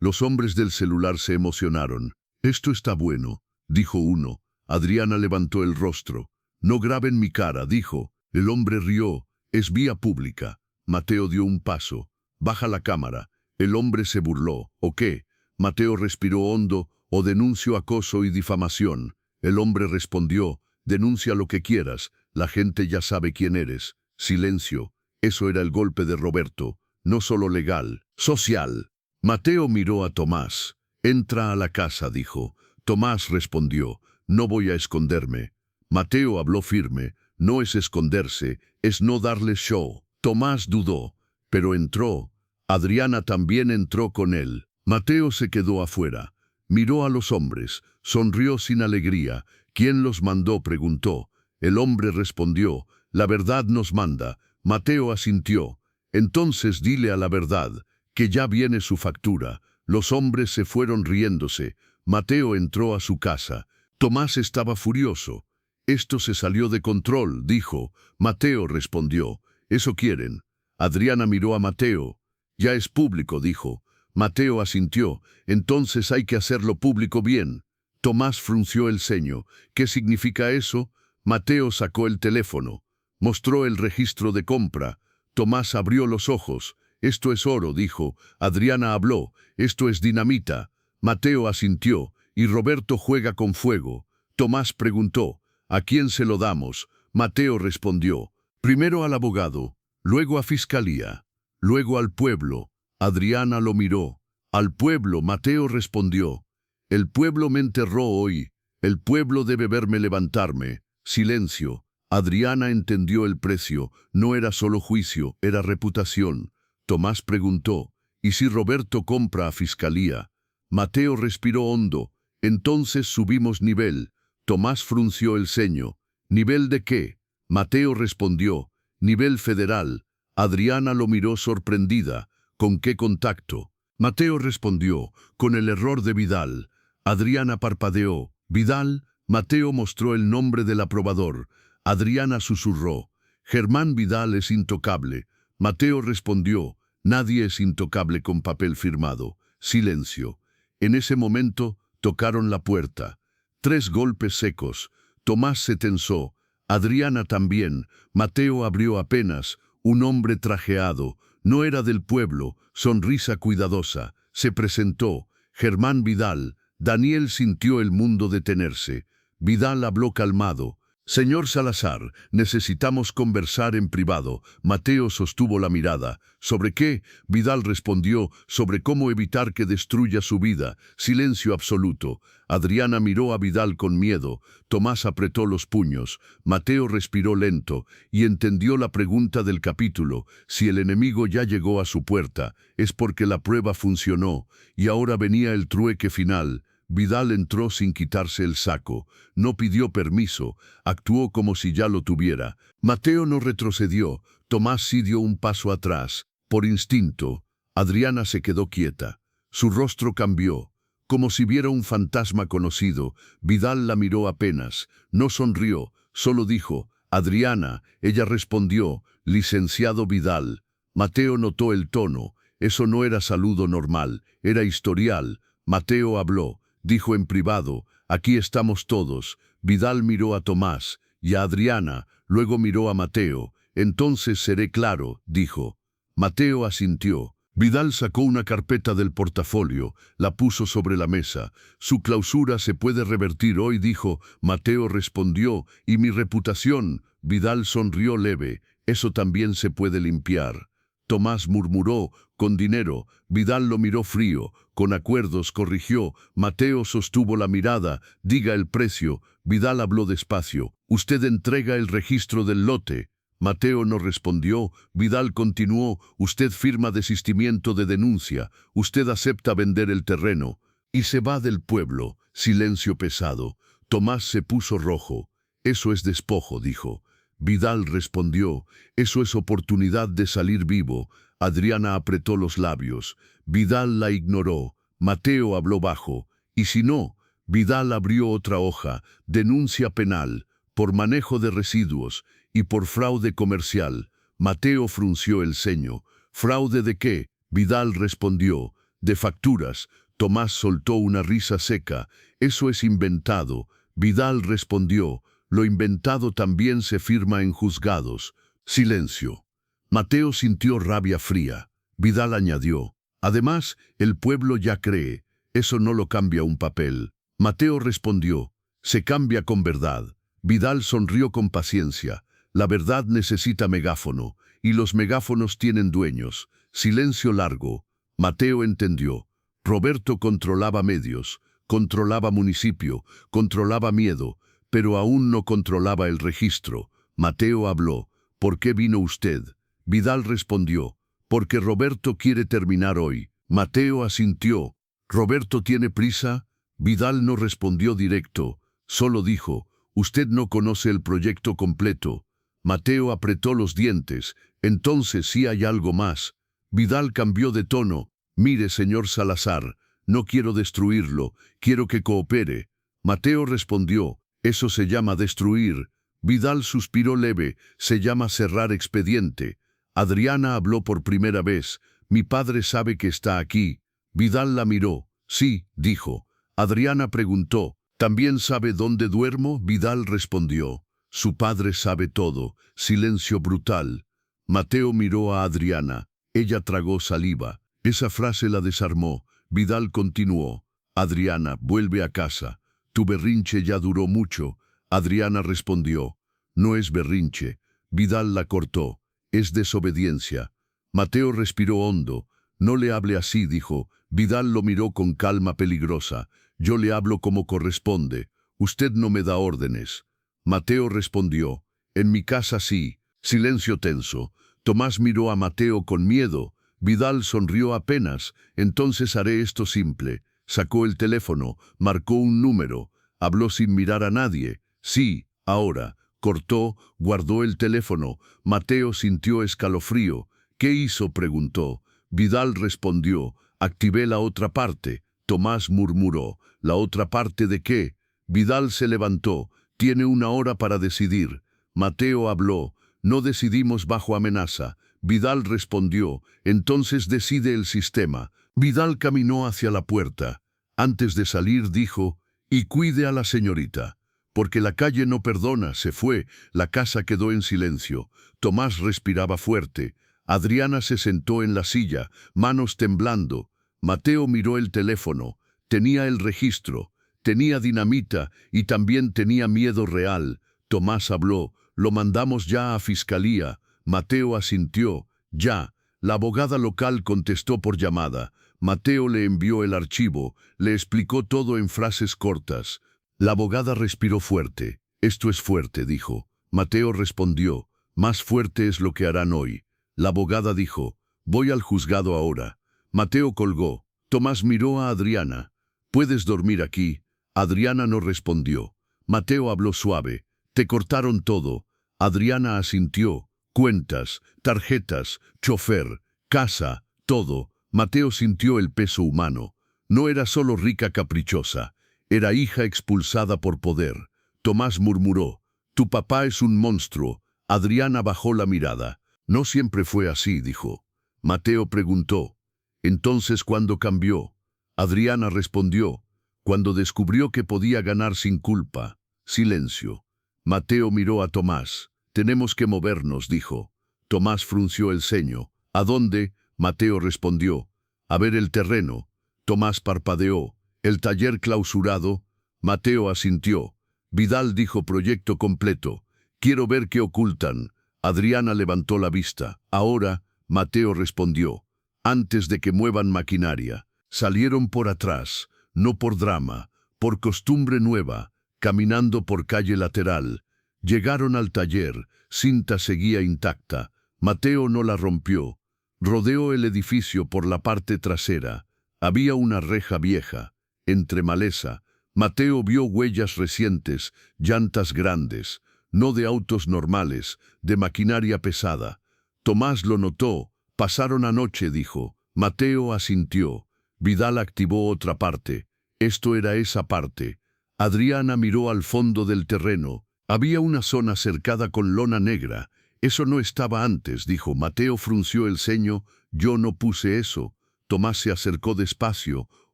Los hombres del celular se emocionaron. Esto está bueno, dijo uno. Adriana levantó el rostro. No graben mi cara, dijo. El hombre rió. Es vía pública. Mateo dio un paso. Baja la cámara. El hombre se burló. ¿O qué? Mateo respiró hondo. O denuncio acoso y difamación. El hombre respondió. Denuncia lo que quieras. La gente ya sabe quién eres. Silencio. Eso era el golpe de Roberto. No solo legal, social. Mateo miró a Tomás. Entra a la casa, dijo. Tomás respondió. No voy a esconderme. Mateo habló firme. No es esconderse, es no darle show. Tomás dudó, pero entró. Adriana también entró con él. Mateo se quedó afuera. Miró a los hombres, sonrió sin alegría. ¿Quién los mandó?, preguntó. El hombre respondió. La verdad nos manda. Mateo asintió. Entonces dile a la verdad, que ya viene su factura. Los hombres se fueron riéndose. Mateo entró a su casa. Tomás estaba furioso. Esto se salió de control, dijo. Mateo respondió. ¿Eso quieren? Adriana miró a Mateo. Ya es público, dijo. Mateo asintió. Entonces hay que hacerlo público bien. Tomás frunció el ceño. ¿Qué significa eso? Mateo sacó el teléfono. Mostró el registro de compra. Tomás abrió los ojos. Esto es oro, dijo. Adriana habló. Esto es dinamita. Mateo asintió. Y Roberto juega con fuego. Tomás preguntó. ¿A quién se lo damos? Mateo respondió. Primero al abogado, luego a fiscalía, luego al pueblo. Adriana lo miró. Al pueblo, Mateo respondió. El pueblo me enterró hoy. El pueblo debe verme levantarme. Silencio. Adriana entendió el precio. No era solo juicio, era reputación. Tomás preguntó. ¿Y si Roberto compra a fiscalía? Mateo respiró hondo. Entonces subimos nivel. Tomás frunció el ceño. ¿Nivel de qué? Mateo respondió. Nivel federal. Adriana lo miró sorprendida. ¿Con qué contacto? Mateo respondió. Con el error de Vidal. Adriana parpadeó. ¿Vidal? Mateo mostró el nombre del aprobador. Adriana susurró. Germán Vidal es intocable. Mateo respondió. Nadie es intocable con papel firmado. Silencio. En ese momento tocaron la puerta. 3 golpes secos. Tomás se tensó. Adriana también. Mateo abrió apenas. Un hombre trajeado. No era del pueblo. Sonrisa cuidadosa. Se presentó. Germán Vidal. Daniel sintió el mundo detenerse. Vidal habló calmado. Señor Salazar, necesitamos conversar en privado. Mateo sostuvo la mirada. ¿Sobre qué? Vidal respondió. Sobre cómo evitar que destruya su vida. Silencio absoluto. Adriana miró a Vidal con miedo. Tomás apretó los puños. Mateo respiró lento y entendió la pregunta del capítulo. Si el enemigo ya llegó a su puerta, es porque la prueba funcionó. Y ahora venía el trueque final. Vidal entró sin quitarse el saco. No pidió permiso. Actuó como si ya lo tuviera. Mateo no retrocedió. Tomás sí dio un paso atrás. Por instinto, Adriana se quedó quieta. Su rostro cambió. Como si viera un fantasma conocido. Vidal la miró apenas. No sonrió. Solo dijo, Adriana. Ella respondió, licenciado Vidal. Mateo notó el tono. Eso no era saludo normal. Era historial. Mateo habló. Dijo en privado, aquí estamos todos. Vidal miró a Tomás y a Adriana, luego miró a Mateo. Entonces seré claro, dijo. Mateo asintió. Vidal sacó una carpeta del portafolio, la puso sobre la mesa. Su clausura se puede revertir hoy, dijo. Mateo respondió, ¿y mi reputación? Vidal sonrió leve. Eso también se puede limpiar. Tomás murmuró, con dinero. Vidal lo miró frío. Con acuerdos corrigió. Mateo sostuvo la mirada. Diga el precio. Vidal habló despacio. Usted entrega el registro del lote. Mateo no respondió. Vidal continuó. Usted firma desistimiento de denuncia. Usted acepta vender el terreno. Y se va del pueblo. Silencio pesado. Tomás se puso rojo. Eso es despojo, dijo. Vidal respondió. Eso es oportunidad de salir vivo. Adriana apretó los labios. Vidal la ignoró. Mateo habló bajo. ¿Y si no? Vidal abrió otra hoja. Denuncia penal, por manejo de residuos y por fraude comercial. Mateo frunció el ceño. ¿Fraude de qué? Vidal respondió. De facturas. Tomás soltó una risa seca. Eso es inventado. Vidal respondió. Lo inventado también se firma en juzgados. Silencio. Mateo sintió rabia fría. Vidal añadió. Además, el pueblo ya cree. Eso no lo cambia un papel. Mateo respondió. Se cambia con verdad. Vidal sonrió con paciencia. La verdad necesita megáfono, y los megáfonos tienen dueños. Silencio largo. Mateo entendió. Roberto controlaba medios, controlaba municipio, controlaba miedo, pero aún no controlaba el registro. Mateo habló. ¿Por qué vino usted? Vidal respondió. Porque Roberto quiere terminar hoy. Mateo asintió. ¿Roberto tiene prisa? Vidal no respondió directo. Solo dijo, usted no conoce el proyecto completo. Mateo apretó los dientes. Entonces sí hay algo más. Vidal cambió de tono. Mire, señor Salazar, no quiero destruirlo, quiero que coopere. Mateo respondió, eso se llama destruir. Vidal suspiró leve, se llama cerrar expediente. Adriana habló por primera vez. Mi padre sabe que está aquí. Vidal la miró. Sí, dijo. Adriana preguntó, ¿también sabe dónde duermo? Vidal respondió. Su padre sabe todo. Silencio brutal. Mateo miró a Adriana. Ella tragó saliva. Esa frase la desarmó. Vidal continuó. Adriana, vuelve a casa. Tu berrinche ya duró mucho. Adriana respondió. No es berrinche. Vidal la cortó. Es desobediencia. Mateo respiró hondo. No le hable así, dijo. Vidal lo miró con calma peligrosa. Yo le hablo como corresponde. Usted no me da órdenes. Mateo respondió. En mi casa sí. Silencio tenso. Tomás miró a Mateo con miedo. Vidal sonrió apenas. Entonces haré esto simple. Sacó el teléfono, marcó un número, habló sin mirar a nadie. Sí, ahora. Cortó, guardó el teléfono. Mateo sintió escalofrío. ¿Qué hizo?, preguntó. Vidal respondió. Activé la otra parte. Tomás murmuró. ¿La otra parte de qué? Vidal se levantó. Tiene 1 hora para decidir. Mateo habló. No decidimos bajo amenaza. Vidal respondió. Entonces decide el sistema. Vidal caminó hacia la puerta. Antes de salir dijo, y cuide a la señorita. Porque la calle no perdona, se fue. La casa quedó en silencio. Tomás respiraba fuerte. Adriana se sentó en la silla, manos temblando. Mateo miró el teléfono. Tenía el registro. Tenía dinamita y también tenía miedo real. Tomás habló. Lo mandamos ya a fiscalía. Mateo asintió. Ya. La abogada local contestó por llamada. Mateo le envió el archivo. Le explicó todo en frases cortas. La abogada respiró fuerte. Esto es fuerte, dijo. Mateo respondió. Más fuerte es lo que harán hoy. La abogada dijo. Voy al juzgado ahora. Mateo colgó. Tomás miró a Adriana. ¿Puedes dormir aquí? Adriana no respondió. Mateo habló suave. Te cortaron todo. Adriana asintió. Cuentas, tarjetas, chofer, casa, todo. Mateo sintió el peso humano. No era solo rica caprichosa. Era hija expulsada por poder. Tomás murmuró. Tu papá es un monstruo. Adriana bajó la mirada. No siempre fue así, dijo. Mateo preguntó. Entonces, ¿cuándo cambió? Adriana respondió. Cuando descubrió que podía ganar sin culpa. Silencio. Mateo miró a Tomás. Tenemos que movernos, dijo. Tomás frunció el ceño. ¿A dónde? Mateo respondió. A ver el terreno. Tomás parpadeó. El taller clausurado. Mateo asintió. Vidal dijo proyecto completo. Quiero ver qué ocultan. Adriana levantó la vista. Ahora, Mateo respondió. Antes de que muevan maquinaria. Salieron por atrás, no por drama, por costumbre nueva, caminando por calle lateral. Llegaron al taller, cinta seguía intacta. Mateo no la rompió. Rodeó el edificio por la parte trasera. Había una reja vieja. Entre maleza, Mateo vio huellas recientes, llantas grandes, no de autos normales, de maquinaria pesada. Tomás lo notó. Pasaron anoche, dijo. Mateo asintió. Vidal activó otra parte. Esto era esa parte. Adriana miró al fondo del terreno. Había una zona cercada con lona negra. Eso no estaba antes, dijo. Mateo frunció el ceño. Yo no puse eso. Tomás se acercó despacio.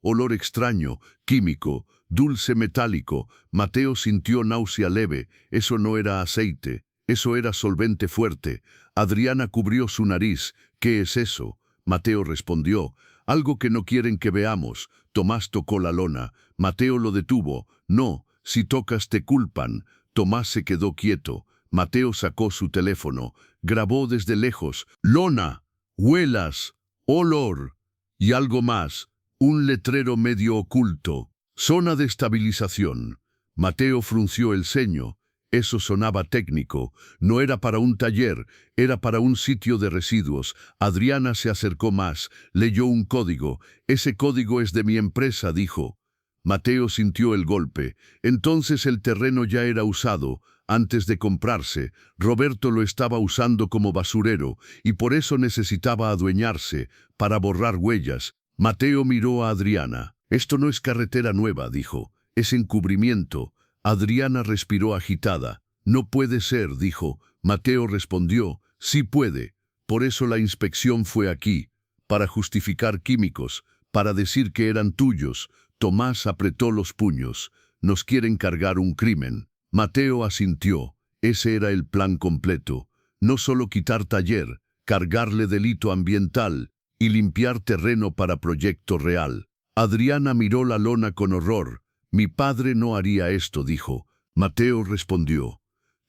Olor extraño, químico, dulce metálico. Mateo sintió náusea leve. Eso no era aceite, eso era solvente fuerte. Adriana cubrió su nariz. ¿Qué es eso? Mateo respondió. Algo que no quieren que veamos. Tomás tocó la lona. Mateo lo detuvo. No, si tocas te culpan. Tomás se quedó quieto. Mateo sacó su teléfono. Grabó desde lejos. Lona, huelas, olor. Y algo más. Un letrero medio oculto. Zona de estabilización. Mateo frunció el ceño. Eso sonaba técnico. No era para un taller, era para un sitio de residuos. Adriana se acercó más, leyó un código. Ese código es de mi empresa, dijo. Mateo sintió el golpe. Entonces el terreno ya era usado. Antes de comprarse, Roberto lo estaba usando como basurero y por eso necesitaba adueñarse, para borrar huellas. Mateo miró a Adriana. Esto no es carretera nueva, dijo. Es encubrimiento. Adriana respiró agitada. No puede ser, dijo. Mateo respondió. Sí puede. Por eso la inspección fue aquí. Para justificar químicos. Para decir que eran tuyos. Tomás apretó los puños. Nos quieren cargar un crimen. Mateo asintió. Ese era el plan completo. No solo quitar taller, cargarle delito ambiental y limpiar terreno para proyecto real. Adriana miró la lona con horror. Mi padre no haría esto, dijo. Mateo respondió.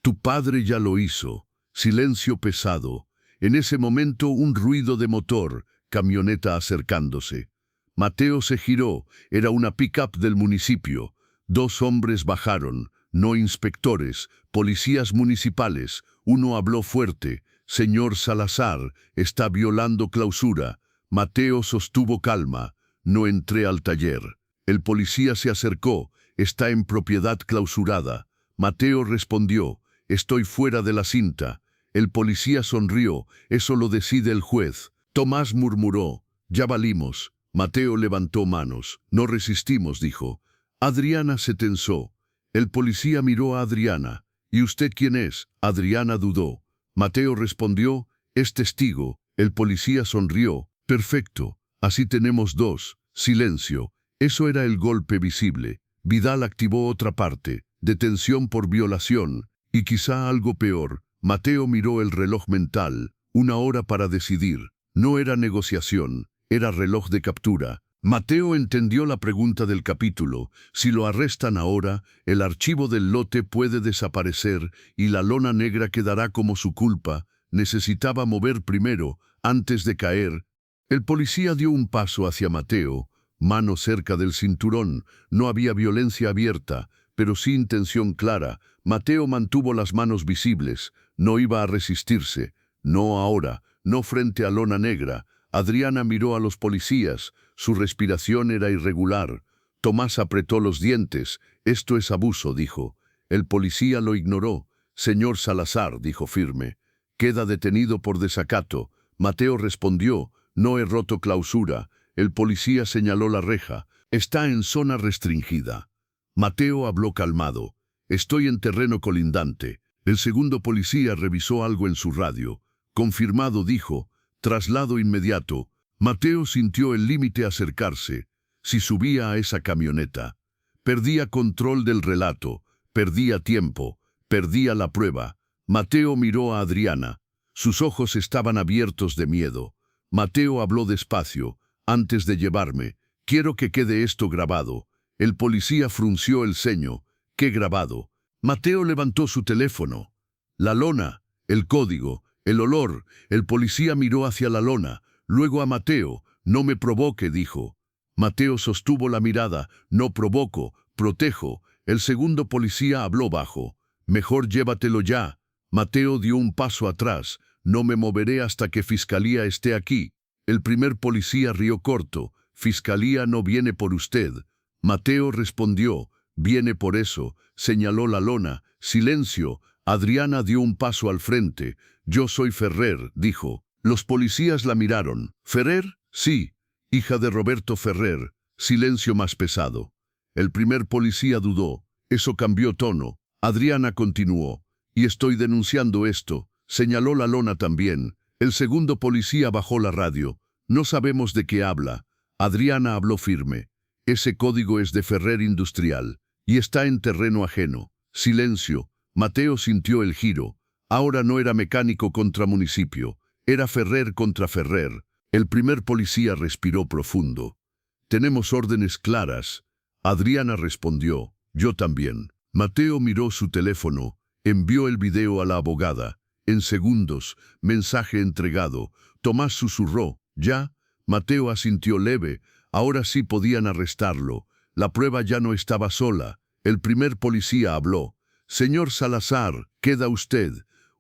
Tu padre ya lo hizo. Silencio pesado. En ese momento un ruido de motor, camioneta acercándose. Mateo se giró. Era una pick-up del municipio. 2 hombres bajaron. No inspectores, policías municipales. Uno habló fuerte. Señor Salazar, está violando clausura. Mateo sostuvo calma. No entré al taller. El policía se acercó. Está en propiedad clausurada. Mateo respondió. Estoy fuera de la cinta. El policía sonrió. Eso lo decide el juez. Tomás murmuró. Ya valimos. Mateo levantó manos. No resistimos, dijo. Adriana se tensó. El policía miró a Adriana. ¿Y usted quién es? Adriana dudó. Mateo respondió. Es testigo. El policía sonrió. Perfecto. Así tenemos 2. Silencio. Eso era el golpe visible. Vidal activó otra parte. Detención por violación. Y quizá algo peor. Mateo miró el reloj mental. 1 hora para decidir. No era negociación. Era reloj de captura. Mateo entendió la pregunta del capítulo. Si lo arrestan ahora, el archivo del lote puede desaparecer y la lona negra quedará como su culpa. Necesitaba mover primero, antes de caer. El policía dio un paso hacia Mateo, mano cerca del cinturón. No había violencia abierta, pero sí intención clara. Mateo mantuvo las manos visibles. No iba a resistirse. No ahora, no frente a lona negra. Adriana miró a los policías. Su respiración era irregular. Tomás apretó los dientes. Esto es abuso, dijo. El policía lo ignoró. Señor Salazar, dijo firme. Queda detenido por desacato. Mateo respondió. No he roto clausura. El policía señaló la reja. Está en zona restringida. Mateo habló calmado. Estoy en terreno colindante. El segundo policía revisó algo en su radio. Confirmado, dijo. Traslado inmediato. Mateo sintió el límite acercarse. Si subía a esa camioneta, perdía control del relato, perdía tiempo, perdía la prueba. Mateo miró a Adriana. Sus ojos estaban abiertos de miedo. Mateo habló despacio. Antes de llevarme, quiero que quede esto grabado. El policía frunció el ceño. ¿Qué grabado? Mateo levantó su teléfono. La lona, el código, el olor. El policía miró hacia la lona, luego a Mateo. No me provoque, dijo. Mateo sostuvo la mirada. No provoco, protejo. El segundo policía habló bajo. Mejor llévatelo ya. Mateo dio un paso atrás. No me moveré hasta que Fiscalía esté aquí. El primer policía rió corto. Fiscalía no viene por usted. Mateo respondió. Viene por eso. Señaló la lona. Silencio. Adriana dio un paso al frente. Yo soy Ferrer, dijo. Los policías la miraron. ¿Ferrer? Sí. Hija de Roberto Ferrer. Silencio más pesado. El primer policía dudó. Eso cambió tono. Adriana continuó. Y estoy denunciando esto. Señaló la lona también. El segundo policía bajó la radio. No sabemos de qué habla. Adriana habló firme. Ese código es de Ferrer Industrial y está en terreno ajeno. Silencio. Mateo sintió el giro. Ahora no era mecánico contra municipio. Era Ferrer contra Ferrer. El primer policía respiró profundo. Tenemos órdenes claras. Adriana respondió. Yo también. Mateo miró su teléfono. Envió el video a la abogada. En segundos, mensaje entregado. Tomás susurró. ¿Ya? Mateo asintió leve. Ahora sí podían arrestarlo. La prueba ya no estaba sola. El primer policía habló. Señor Salazar, queda usted.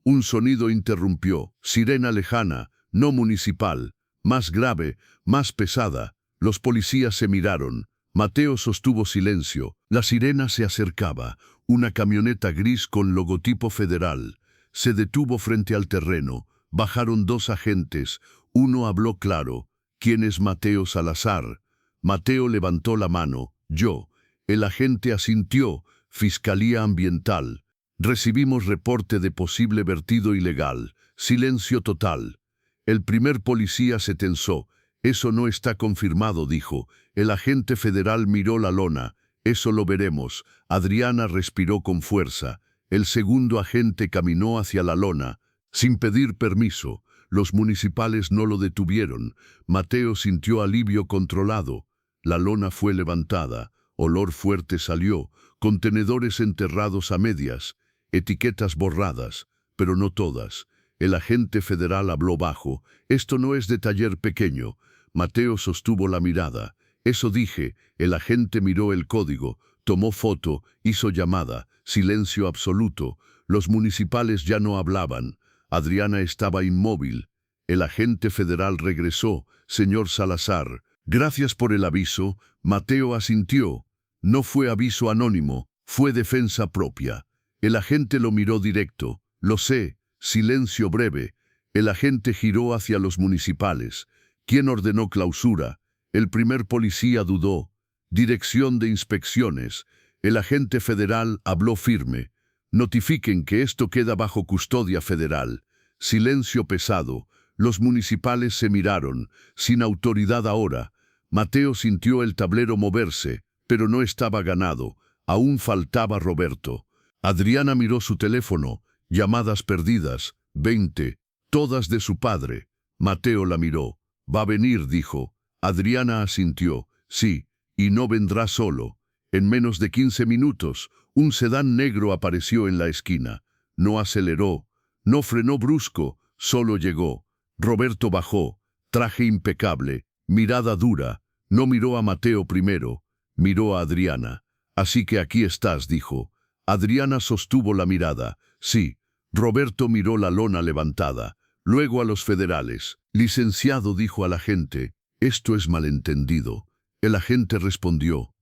Un sonido interrumpió. Sirena lejana, no municipal. Más grave, más pesada. Los policías se miraron. Mateo sostuvo silencio. La sirena se acercaba. Una camioneta gris con logotipo federal. Se detuvo frente al terreno. Bajaron dos agentes. Uno habló claro. ¿Quién es Mateo Salazar? Mateo levantó la mano. Yo. El agente asintió. Fiscalía Ambiental. Recibimos reporte de posible vertido ilegal. Silencio total. El primer policía se tensó. Eso no está confirmado, dijo. El agente federal miró la lona. Eso lo veremos. Adriana respiró con fuerza. El segundo agente caminó hacia la lona, sin pedir permiso. Los municipales no lo detuvieron. Mateo sintió alivio controlado. La lona fue levantada. Olor fuerte salió. Contenedores enterrados a medias. Etiquetas borradas, pero no todas. El agente federal habló bajo. Esto no es de taller pequeño. Mateo sostuvo la mirada. Eso dije. El agente miró el código, tomó foto, hizo llamada. Silencio absoluto. Los municipales ya no hablaban. Adriana estaba inmóvil. El agente federal regresó. Señor Salazar, gracias por el aviso. Mateo asintió. No fue aviso anónimo, fue defensa propia. El agente lo miró directo. Lo sé. Silencio breve. El agente giró hacia los municipales. ¿Quién ordenó clausura? El primer policía dudó. Dirección de Inspecciones. El agente federal habló firme. Notifiquen que esto queda bajo custodia federal. Silencio pesado. Los municipales se miraron, sin autoridad ahora. Mateo sintió el tablero moverse, pero no estaba ganado. Aún faltaba Roberto. Adriana miró su teléfono. Llamadas perdidas, 20, todas de su padre. Mateo la miró. Va a venir, dijo. Adriana asintió. Sí, y no vendrá solo. En menos de 15 minutos, un sedán negro apareció en la esquina. No aceleró, no frenó brusco, solo llegó. Roberto bajó, traje impecable, mirada dura. No miró a Mateo primero, miró a Adriana. Así que aquí estás, dijo. Adriana sostuvo la mirada. Sí. Roberto miró la lona levantada. Luego a los federales. Licenciado, dijo al agente. Esto es malentendido. El agente respondió.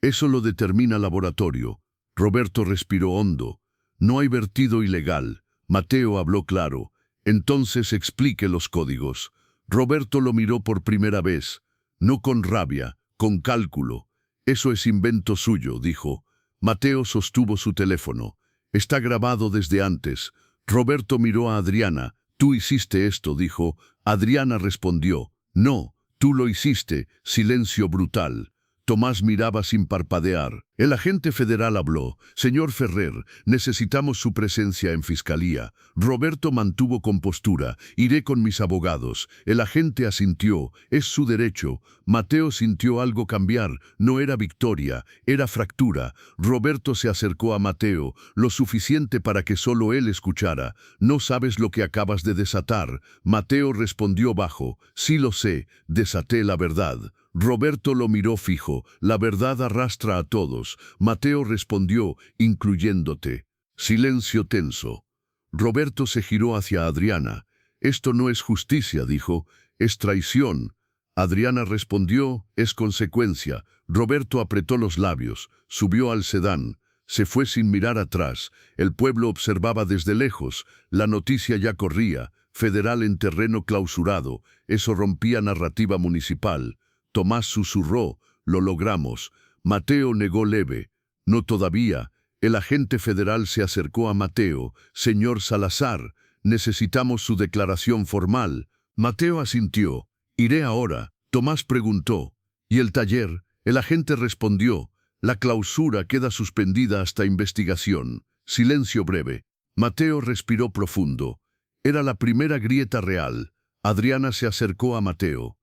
Eso lo determina laboratorio. Roberto respiró hondo. No hay vertido ilegal. Mateo habló claro. Entonces explique los códigos. Roberto lo miró por primera vez. No con rabia, con cálculo. Eso es invento suyo, dijo. Mateo sostuvo su teléfono. Está grabado desde antes. Roberto miró a Adriana. Tú hiciste esto, dijo. Adriana respondió. No, tú lo hiciste. Silencio brutal. Tomás miraba sin parpadear. El agente federal habló. Señor Ferrer, necesitamos su presencia en fiscalía. Roberto mantuvo compostura. Iré con mis abogados. El agente asintió. Es su derecho. Mateo sintió algo cambiar. No era victoria, era fractura. Roberto se acercó a Mateo, lo suficiente para que solo él escuchara. No sabes lo que acabas de desatar. Mateo respondió bajo. Sí lo sé, desaté la verdad. Roberto lo miró fijo. La verdad arrastra a todos. Mateo respondió, incluyéndote. Silencio tenso. Roberto se giró hacia Adriana. Esto no es justicia, dijo. Es traición. Adriana respondió, es consecuencia. Roberto apretó los labios. Subió al sedán. Se fue sin mirar atrás. El pueblo observaba desde lejos. La noticia ya corría. Federal en terreno clausurado. Eso rompía narrativa municipal. Tomás susurró, lo logramos. Mateo negó leve. No todavía. El agente federal se acercó a Mateo. Señor Salazar, necesitamos su declaración formal. Mateo asintió. Iré ahora, Tomás preguntó. ¿Y el taller? El agente respondió. La clausura queda suspendida hasta investigación. Silencio breve. Mateo respiró profundo. Era la primera grieta real. Adriana se acercó a Mateo.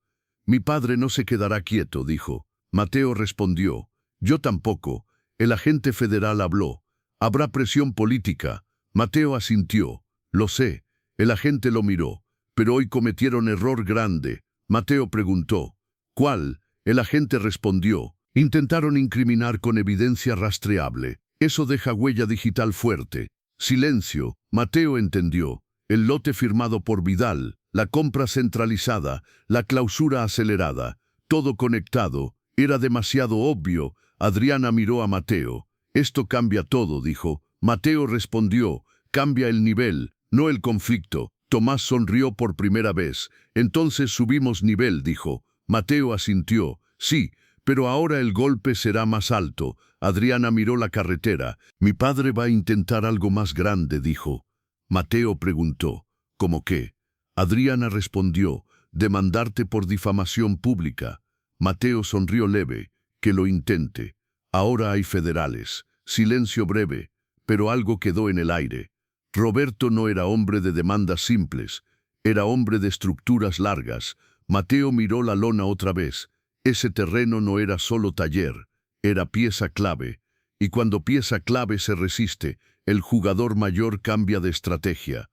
Mi padre no se quedará quieto, dijo. Mateo respondió. Yo tampoco. El agente federal habló. Habrá presión política. Mateo asintió. Lo sé. El agente lo miró. Pero hoy cometieron error grande. Mateo preguntó. ¿Cuál? El agente respondió. Intentaron incriminar con evidencia rastreable. Eso deja huella digital fuerte. Silencio. Mateo entendió. El lote firmado por Vidal, la compra centralizada, la clausura acelerada, todo conectado. Era demasiado obvio. Adriana miró a Mateo. Esto cambia todo, dijo. Mateo respondió. Cambia el nivel, no el conflicto. Tomás sonrió por primera vez. Entonces subimos nivel, dijo. Mateo asintió. Sí, pero ahora el golpe será más alto. Adriana miró la carretera. Mi padre va a intentar algo más grande, dijo. Mateo preguntó. ¿Cómo qué? Adriana respondió. Demandarte por difamación pública. Mateo sonrió leve. Que lo intente. Ahora hay federales. Silencio breve. Pero algo quedó en el aire. Roberto no era hombre de demandas simples. Era hombre de estructuras largas. Mateo miró la lona otra vez. Ese terreno no era solo taller. Era pieza clave. Y cuando pieza clave se resiste, el jugador mayor cambia de estrategia.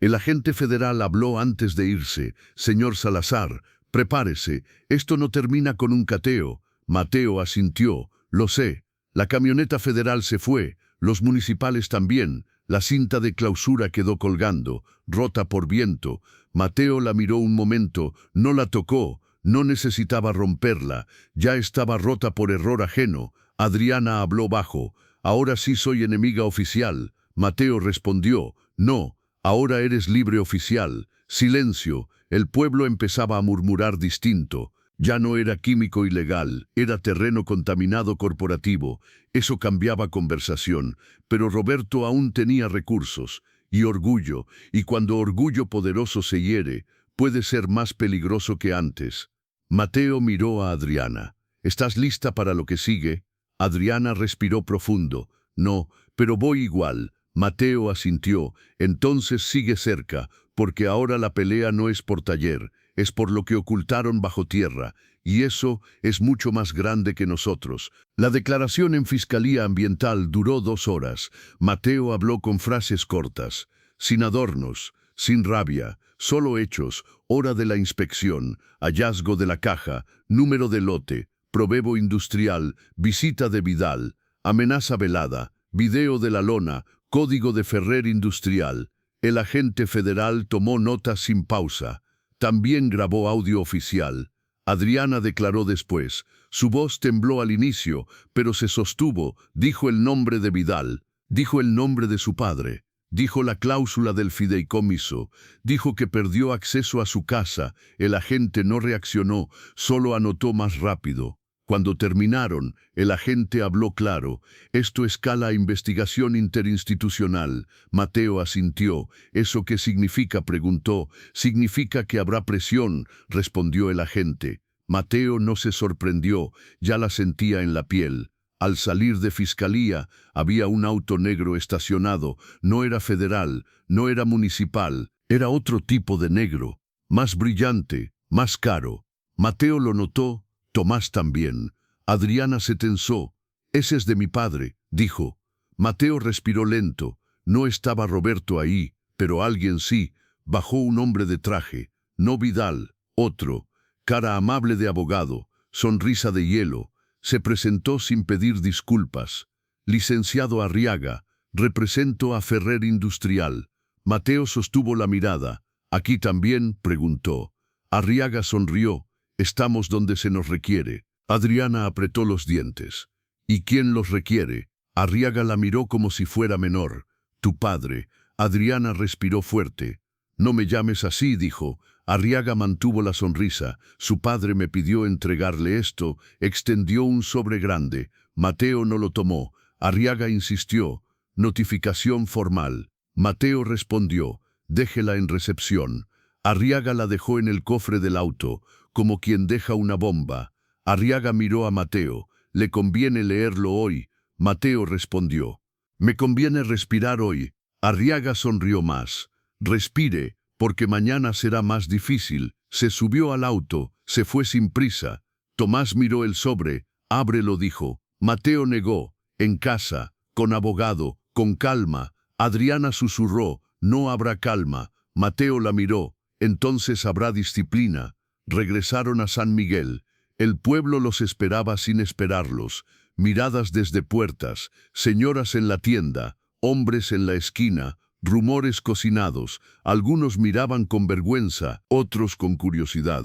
El agente federal habló antes de irse. Señor Salazar, prepárese. Esto no termina con un cateo. Mateo asintió. Lo sé. La camioneta federal se fue. Los municipales también. La cinta de clausura quedó colgando, rota por viento. Mateo la miró un momento. No la tocó. No necesitaba romperla. Ya estaba rota por error ajeno. Adriana habló bajo. Ahora sí soy enemiga oficial. Mateo respondió. No, ahora eres libre oficial. Silencio. El pueblo empezaba a murmurar distinto. Ya no era químico ilegal, era terreno contaminado corporativo. Eso cambiaba conversación. Pero Roberto aún tenía recursos y orgullo. Y cuando orgullo poderoso se hiere, puede ser más peligroso que antes. Mateo miró a Adriana. ¿Estás lista para lo que sigue? Adriana respiró profundo. No, pero voy igual. Mateo asintió. Entonces sigue cerca, porque ahora la pelea no es por taller, es por lo que ocultaron bajo tierra, y eso es mucho más grande que nosotros. La declaración en Fiscalía Ambiental duró 2 horas. Mateo habló con frases cortas, sin adornos, sin rabia, solo hechos, hora de la inspección, hallazgo de la caja, número de lote, probebo industrial, visita de Vidal, amenaza velada, video de la lona, código de Ferrer Industrial. El agente federal tomó notas sin pausa. También grabó audio oficial. Adriana declaró después. Su voz tembló al inicio, pero se sostuvo. Dijo el nombre de Vidal. Dijo el nombre de su padre. Dijo la cláusula del fideicomiso. Dijo que perdió acceso a su casa. El agente no reaccionó, solo anotó más rápido. Cuando terminaron, el agente habló claro. Esto escala a investigación interinstitucional. Mateo asintió. ¿Eso qué significa?, preguntó. Significa que habrá presión, respondió el agente. Mateo no se sorprendió, ya la sentía en la piel. Al salir de fiscalía, había un auto negro estacionado. No era federal, no era municipal, era otro tipo de negro. Más brillante, más caro. Mateo lo notó. Tomás también. Adriana se tensó. Ese es de mi padre, dijo. Mateo respiró lento. No estaba Roberto ahí, pero alguien sí. Bajó un hombre de traje. No Vidal, otro. Cara amable de abogado, sonrisa de hielo. Se presentó sin pedir disculpas. Licenciado Arriaga, represento a Ferrer Industrial. Mateo sostuvo la mirada. ¿Aquí también?, preguntó. Arriaga sonrió. Estamos donde se nos requiere. Adriana apretó los dientes. ¿Y quién los requiere? Arriaga la miró como si fuera menor. Tu padre. Adriana respiró fuerte. No me llames así, dijo. Arriaga mantuvo la sonrisa. Su padre me pidió entregarle esto. Extendió un sobre grande. Mateo no lo tomó. Arriaga insistió. Notificación formal. Mateo respondió. Déjela en recepción. Arriaga la dejó en el cofre del auto. como quien deja una bomba. Arriaga miró a Mateo. «¿Le conviene leerlo hoy?» Mateo respondió. «Me conviene respirar hoy». Arriaga sonrió más. «Respire, porque mañana será más difícil». Se subió al auto, se fue sin prisa. Tomás miró el sobre. «Ábrelo», dijo. Mateo negó. «En casa, con abogado, con calma». Adriana susurró. «No habrá calma». Mateo la miró. «Entonces habrá disciplina». Regresaron a San Miguel. El pueblo los esperaba sin esperarlos. Miradas desde puertas, señoras en la tienda, hombres en la esquina, rumores cocinados. Algunos miraban con vergüenza, otros con curiosidad,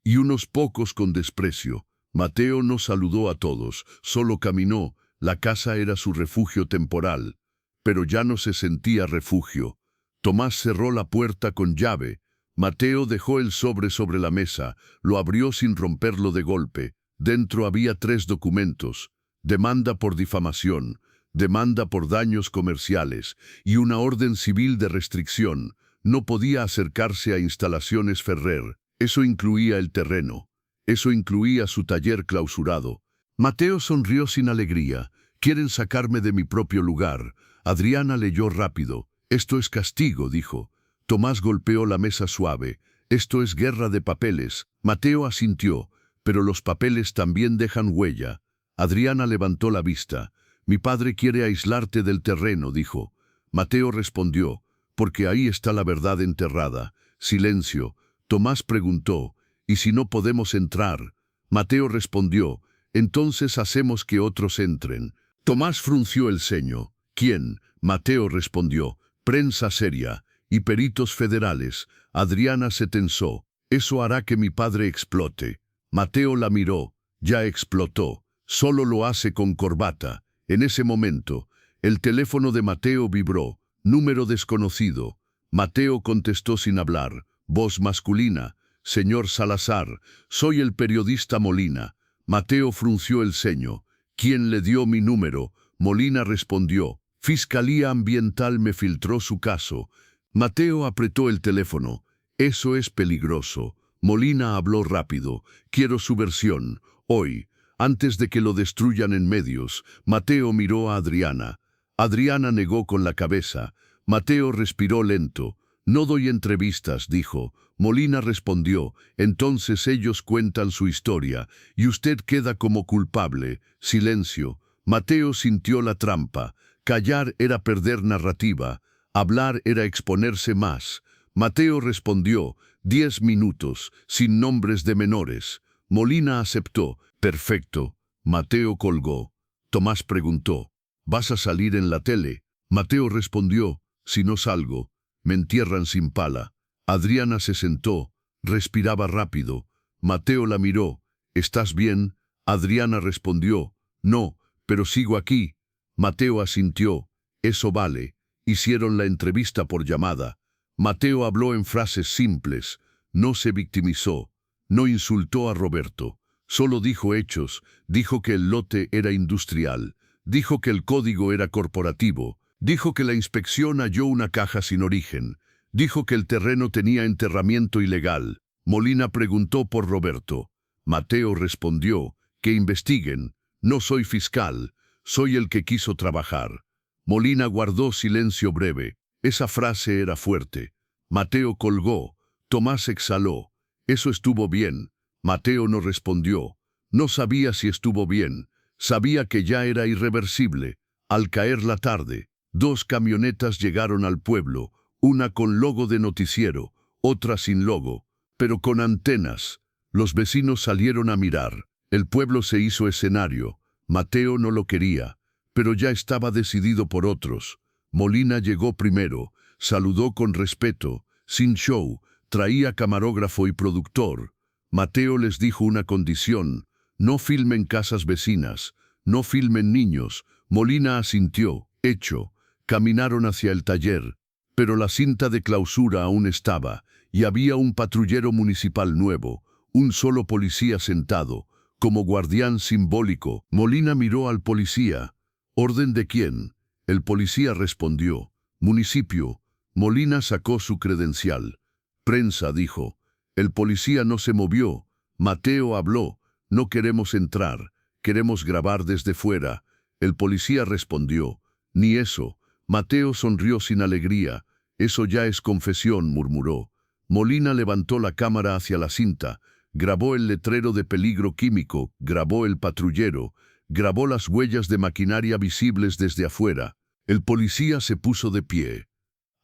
y unos pocos con desprecio. Mateo no saludó a todos, solo caminó. La casa era su refugio temporal, pero ya no se sentía refugio. Tomás cerró la puerta con llave. Mateo dejó el sobre la mesa, lo abrió sin romperlo de golpe. Dentro había 3 documentos: demanda por difamación, demanda por daños comerciales y una orden civil de restricción. No podía acercarse a instalaciones Ferrer. Eso incluía el terreno. Eso incluía su taller clausurado. Mateo sonrió sin alegría. «Quieren sacarme de mi propio lugar». Adriana leyó rápido. «Esto es castigo», dijo. Tomás golpeó la mesa suave. «Esto es guerra de papeles». Mateo asintió. «Pero los papeles también dejan huella». Adriana levantó la vista. «Mi padre quiere aislarte del terreno», dijo. Mateo respondió. «Porque ahí está la verdad enterrada». Silencio. Tomás preguntó. «¿Y si no podemos entrar?» Mateo respondió. «Entonces hacemos que otros entren». Tomás frunció el ceño. «¿Quién?» Mateo respondió. «Prensa seria y peritos federales». Adriana se tensó. «Eso hará que mi padre explote». Mateo la miró. «Ya explotó. Solo lo hace con corbata». En ese momento, el teléfono de Mateo vibró. Número desconocido. Mateo contestó sin hablar. Voz masculina. «Señor Salazar, soy el periodista Molina». Mateo frunció el ceño. «¿Quién le dio mi número?» Molina respondió. «Fiscalía Ambiental me filtró su caso». Mateo apretó el teléfono. «Eso es peligroso». Molina habló rápido. «Quiero su versión. Hoy, antes de que lo destruyan en medios». Mateo miró a Adriana. Adriana negó con la cabeza. Mateo respiró lento. «No doy entrevistas», dijo. Molina respondió. «Entonces ellos cuentan su historia, y usted queda como culpable». Silencio. Mateo sintió la trampa. Callar era perder narrativa. Hablar era exponerse más. Mateo respondió. 10 minutos, sin nombres de menores. Molina aceptó. «Perfecto». Mateo colgó. Tomás preguntó. «¿Vas a salir en la tele?» Mateo respondió. «Si no salgo, me entierran sin pala». Adriana se sentó. Respiraba rápido. Mateo la miró. «¿Estás bien?» Adriana respondió. «No, pero sigo aquí». Mateo asintió. «Eso vale». Hicieron la entrevista por llamada. Mateo habló en frases simples. No se victimizó. No insultó a Roberto. Solo dijo hechos. Dijo que el lote era industrial. Dijo que el código era corporativo. Dijo que la inspección halló una caja sin origen. Dijo que el terreno tenía enterramiento ilegal. Molina preguntó por Roberto. Mateo respondió. «Que investiguen. No soy fiscal. Soy el que quiso trabajar». Molina guardó silencio breve. Esa frase era fuerte. Mateo colgó. Tomás exhaló. «Eso estuvo bien». Mateo no respondió. No sabía si estuvo bien. Sabía que ya era irreversible. Al caer la tarde, 2 camionetas llegaron al pueblo, una con logo de noticiero, otra sin logo, pero con antenas. Los vecinos salieron a mirar. El pueblo se hizo escenario. Mateo no lo quería, pero ya estaba decidido por otros. Molina llegó primero, saludó con respeto, sin show, traía camarógrafo y productor. Mateo les dijo una condición: no filmen casas vecinas, no filmen niños. Molina asintió. Hecho. Caminaron hacia el taller, pero la cinta de clausura aún estaba, y había un patrullero municipal nuevo, un solo policía sentado, como guardián simbólico. Molina miró al policía. «¿Orden de quién?» El policía respondió. «Municipio». Molina sacó su credencial. «Prensa», dijo. El policía no se movió. Mateo habló: no queremos entrar, queremos grabar desde fuera. El policía respondió: ni eso. Mateo sonrió sin alegría. Eso ya es confesión, murmuró. Molina levantó la cámara hacia la cinta, grabó el letrero de peligro químico, grabó el patrullero, grabó las huellas de maquinaria visibles desde afuera. El policía se puso de pie.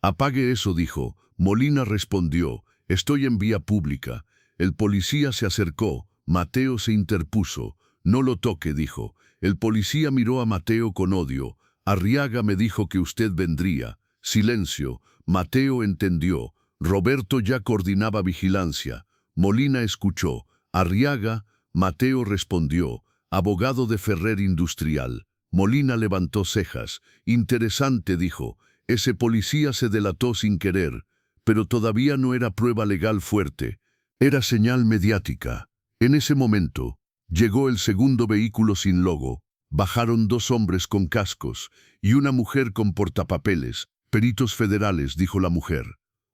Apague eso, dijo. Molina respondió: estoy en vía pública. El policía se acercó. Mateo se interpuso. No lo toque, dijo. El policía miró a Mateo con odio. Arriaga me dijo que usted vendría. Silencio. Mateo entendió. Roberto ya coordinaba vigilancia. Molina escuchó. Arriaga. Mateo respondió: abogado de Ferrer Industrial. Molina levantó cejas. Interesante, dijo. Ese policía se delató sin querer, pero todavía no era prueba legal fuerte. Era señal mediática. En ese momento, llegó el segundo vehículo sin logo. Bajaron 2 hombres con cascos y una mujer con portapapeles. Peritos federales, dijo la mujer.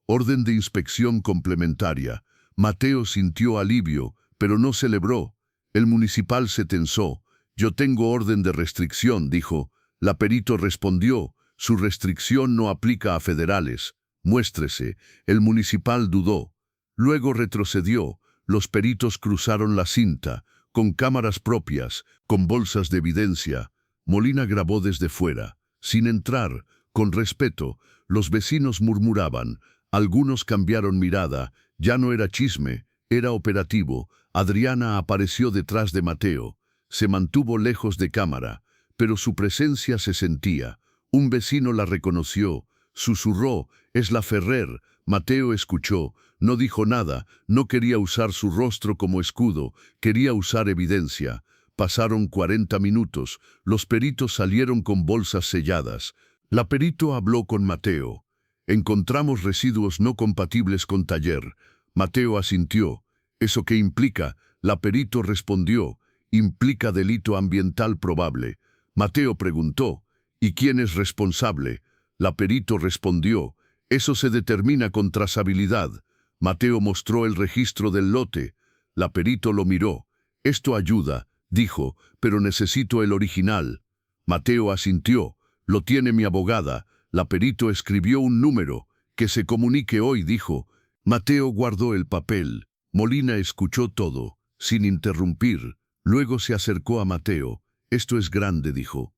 Orden de inspección complementaria. Mateo sintió alivio, pero no celebró. El municipal se tensó. Yo tengo orden de restricción, dijo. La perito respondió: su restricción no aplica a federales. Muéstrese. El municipal dudó. Luego retrocedió. Los peritos cruzaron la cinta, con cámaras propias, con bolsas de evidencia. Molina grabó desde fuera, sin entrar, con respeto. Los vecinos murmuraban. Algunos cambiaron mirada. Ya no era chisme, era operativo. Adriana apareció detrás de Mateo. Se mantuvo lejos de cámara, pero su presencia se sentía. Un vecino la reconoció. Susurró: es la Ferrer. Mateo escuchó. No dijo nada. No quería usar su rostro como escudo. Quería usar evidencia. Pasaron 40 minutos. Los peritos salieron con bolsas selladas. La perito habló con Mateo. Encontramos residuos no compatibles con taller. Mateo asintió. ¿Eso qué implica? La perito respondió: implica delito ambiental probable. Mateo preguntó: ¿y quién es responsable? La perito respondió: eso se determina con trazabilidad. Mateo mostró el registro del lote. La perito lo miró. Esto ayuda, dijo, pero necesito el original. Mateo asintió. Lo tiene mi abogada. La perito escribió un número. Que se comunique hoy, dijo. Mateo guardó el papel. Molina escuchó todo, sin interrumpir. Luego se acercó a Mateo. Esto es grande, dijo.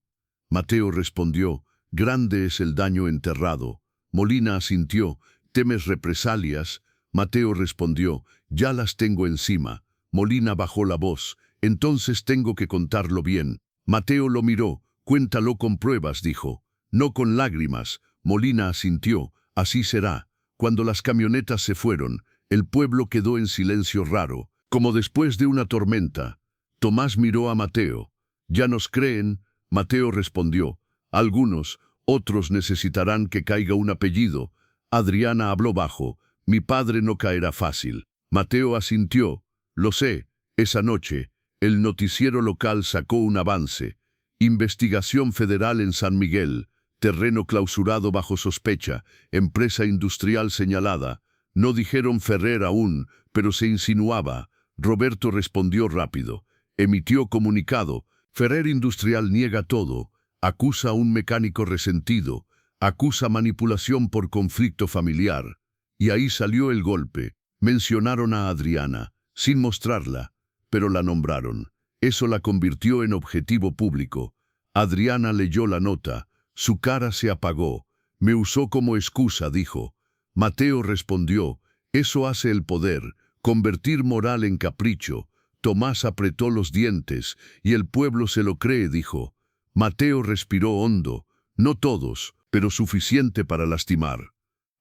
Mateo respondió: grande es el daño enterrado. Molina asintió: ¿temes represalias? Mateo respondió: ya las tengo encima. Molina bajó la voz: entonces tengo que contarlo bien. Mateo lo miró: cuéntalo con pruebas, dijo. No con lágrimas. Molina asintió: así será. Cuando las camionetas se fueron, el pueblo quedó en silencio raro, como después de una tormenta. Tomás miró a Mateo. ¿Ya nos creen? Mateo respondió: algunos, otros necesitarán que caiga un apellido. Adriana habló bajo: mi padre no caerá fácil. Mateo asintió: lo sé. Esa noche, el noticiero local sacó un avance. Investigación federal en San Miguel. Terreno clausurado bajo sospecha. Empresa industrial señalada. No dijeron Ferrer aún, pero se insinuaba. Roberto respondió rápido. Emitió comunicado. Ferrer Industrial niega todo. Acusa a un mecánico resentido. Acusa manipulación por conflicto familiar. Y ahí salió el golpe. Mencionaron a Adriana, sin mostrarla, pero la nombraron. Eso la convirtió en objetivo público. Adriana leyó la nota. Su cara se apagó. Me usó como excusa, dijo. Mateo respondió: eso hace el poder, convertir moral en capricho. Tomás apretó los dientes: y el pueblo se lo cree, dijo. Mateo respiró hondo. No todos, pero suficiente para lastimar.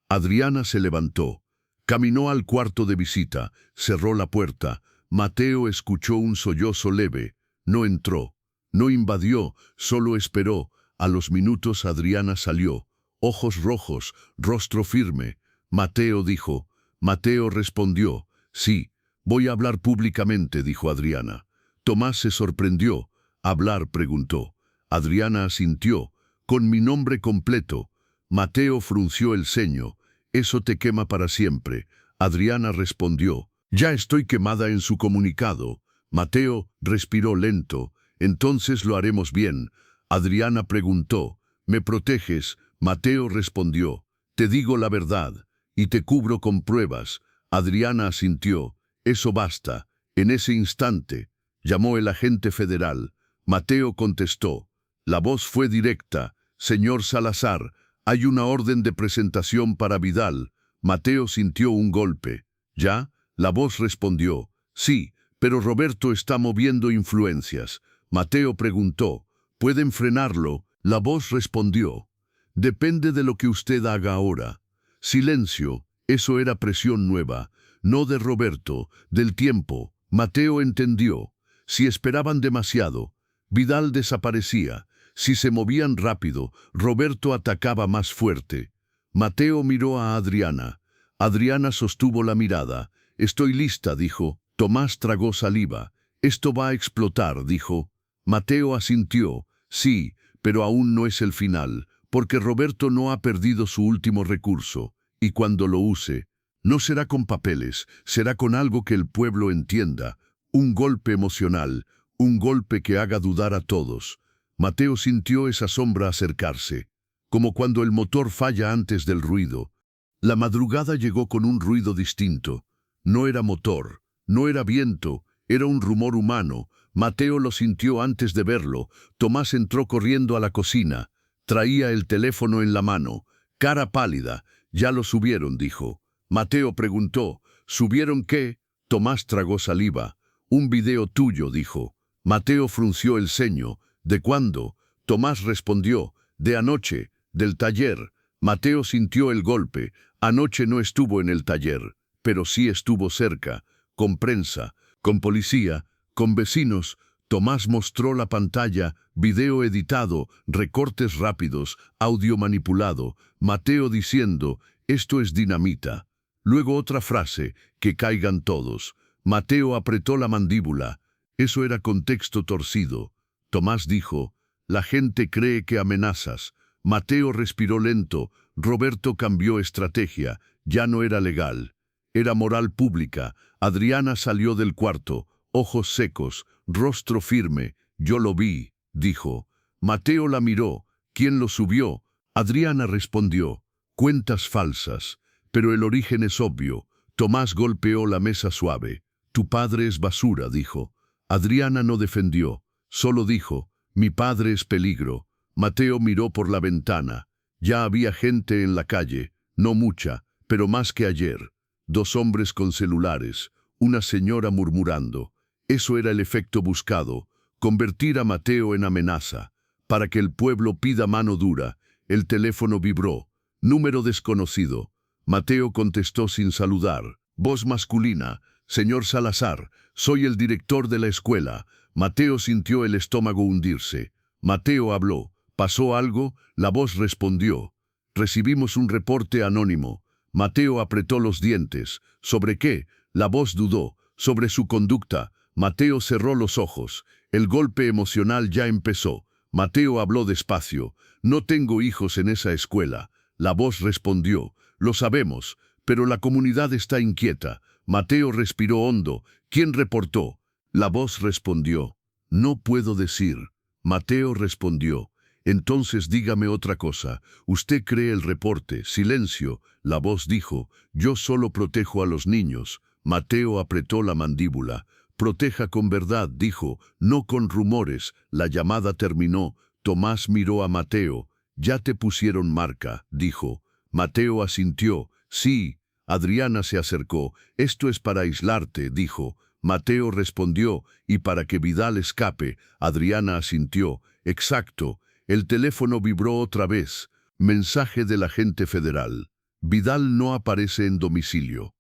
Adriana se levantó. Caminó al cuarto de visita, cerró la puerta. Mateo escuchó un sollozo leve. No entró, no invadió, solo esperó. A los minutos Adriana salió. Ojos rojos, rostro firme. Mateo dijo. Mateo respondió: sí, voy a hablar públicamente, dijo Adriana. Tomás se sorprendió. ¿Hablar?, preguntó. Adriana asintió. Con mi nombre completo. Mateo frunció el ceño. Eso te quema para siempre. Adriana respondió: Ya estoy quemada en su comunicado. Mateo respiró lento. Entonces lo haremos bien. Adriana preguntó. ¿Me proteges? Mateo respondió. Te digo la verdad, y te cubro con pruebas. Adriana asintió. Eso basta. En ese instante, llamó el agente federal. Mateo contestó. La voz fue directa. Señor Salazar, hay una orden de presentación para Vidal. Mateo sintió un golpe. ¿Ya? La voz respondió. Sí, pero Roberto está moviendo influencias. Mateo preguntó. ¿Pueden frenarlo? La voz respondió. Depende de lo que usted haga ahora. Silencio. Eso era presión nueva. No de Roberto, del tiempo. Mateo entendió. Si esperaban demasiado, Vidal desaparecía. Si se movían rápido, Roberto atacaba más fuerte. Mateo miró a Adriana. Adriana sostuvo la mirada. Estoy lista, dijo. Tomás tragó saliva. Esto va a explotar, dijo. Mateo asintió. Sí, pero aún no es el final, porque Roberto no ha perdido su último recurso, y cuando lo use, no será con papeles, será con algo que el pueblo entienda, un golpe emocional, un golpe que haga dudar a todos. Mateo sintió esa sombra acercarse, como cuando el motor falla antes del ruido. La madrugada llegó con un ruido distinto. No era motor, no era viento, era un rumor humano. Mateo lo sintió antes de verlo. Tomás entró corriendo a la cocina. Traía el teléfono en la mano, cara pálida. Ya lo subieron, dijo. Mateo preguntó, ¿subieron qué? Tomás tragó saliva. Un video tuyo, dijo. Mateo frunció el ceño. ¿De cuándo? Tomás respondió, de anoche, del taller. Mateo sintió el golpe. Anoche no estuvo en el taller, pero sí estuvo cerca, con prensa, con policía, con vecinos. Tomás mostró la pantalla, video editado, recortes rápidos, audio manipulado. Mateo diciendo, esto es dinamita. Luego otra frase, que caigan todos. Mateo apretó la mandíbula. Eso era contexto torcido. Tomás dijo, la gente cree que amenazas. Mateo respiró lento. Roberto cambió estrategia. Ya no era legal. Era moral pública. Adriana salió del cuarto, ojos secos, rostro firme. Yo lo vi, dijo. Mateo la miró. ¿Quién lo subió? Adriana respondió. Cuentas falsas. Pero el origen es obvio. Tomás golpeó la mesa suave. Tu padre es basura, dijo. Adriana no defendió. Solo dijo, mi padre es peligro. Mateo miró por la ventana. Ya había gente en la calle. No mucha, pero más que ayer. 2 hombres con celulares. Una señora murmurando. Eso era el efecto buscado. Convertir a Mateo en amenaza. Para que el pueblo pida mano dura. El teléfono vibró. Número desconocido. Mateo contestó sin saludar. Voz masculina. Señor Salazar, soy el director de la escuela. Mateo sintió el estómago hundirse. Mateo habló. ¿Pasó algo? La voz respondió. Recibimos un reporte anónimo. Mateo apretó los dientes. ¿Sobre qué? La voz dudó. Sobre su conducta. Mateo cerró los ojos. El golpe emocional ya empezó. Mateo habló despacio. No tengo hijos en esa escuela. La voz respondió. Lo sabemos, pero la comunidad está inquieta. Mateo respiró hondo. ¿Quién reportó? La voz respondió. No puedo decir. Mateo respondió. Entonces dígame otra cosa. Usted cree el reporte. Silencio. La voz dijo. Yo solo protejo a los niños. Mateo apretó la mandíbula. Proteja con verdad, dijo, no con rumores. La llamada terminó. Tomás miró a Mateo. Ya te pusieron marca, dijo. Mateo asintió. Sí. Adriana se acercó. Esto es para aislarte, dijo. Mateo respondió, y para que Vidal escape. Adriana asintió. Exacto. El teléfono vibró otra vez. Mensaje del agente federal. Vidal no aparece en domicilio.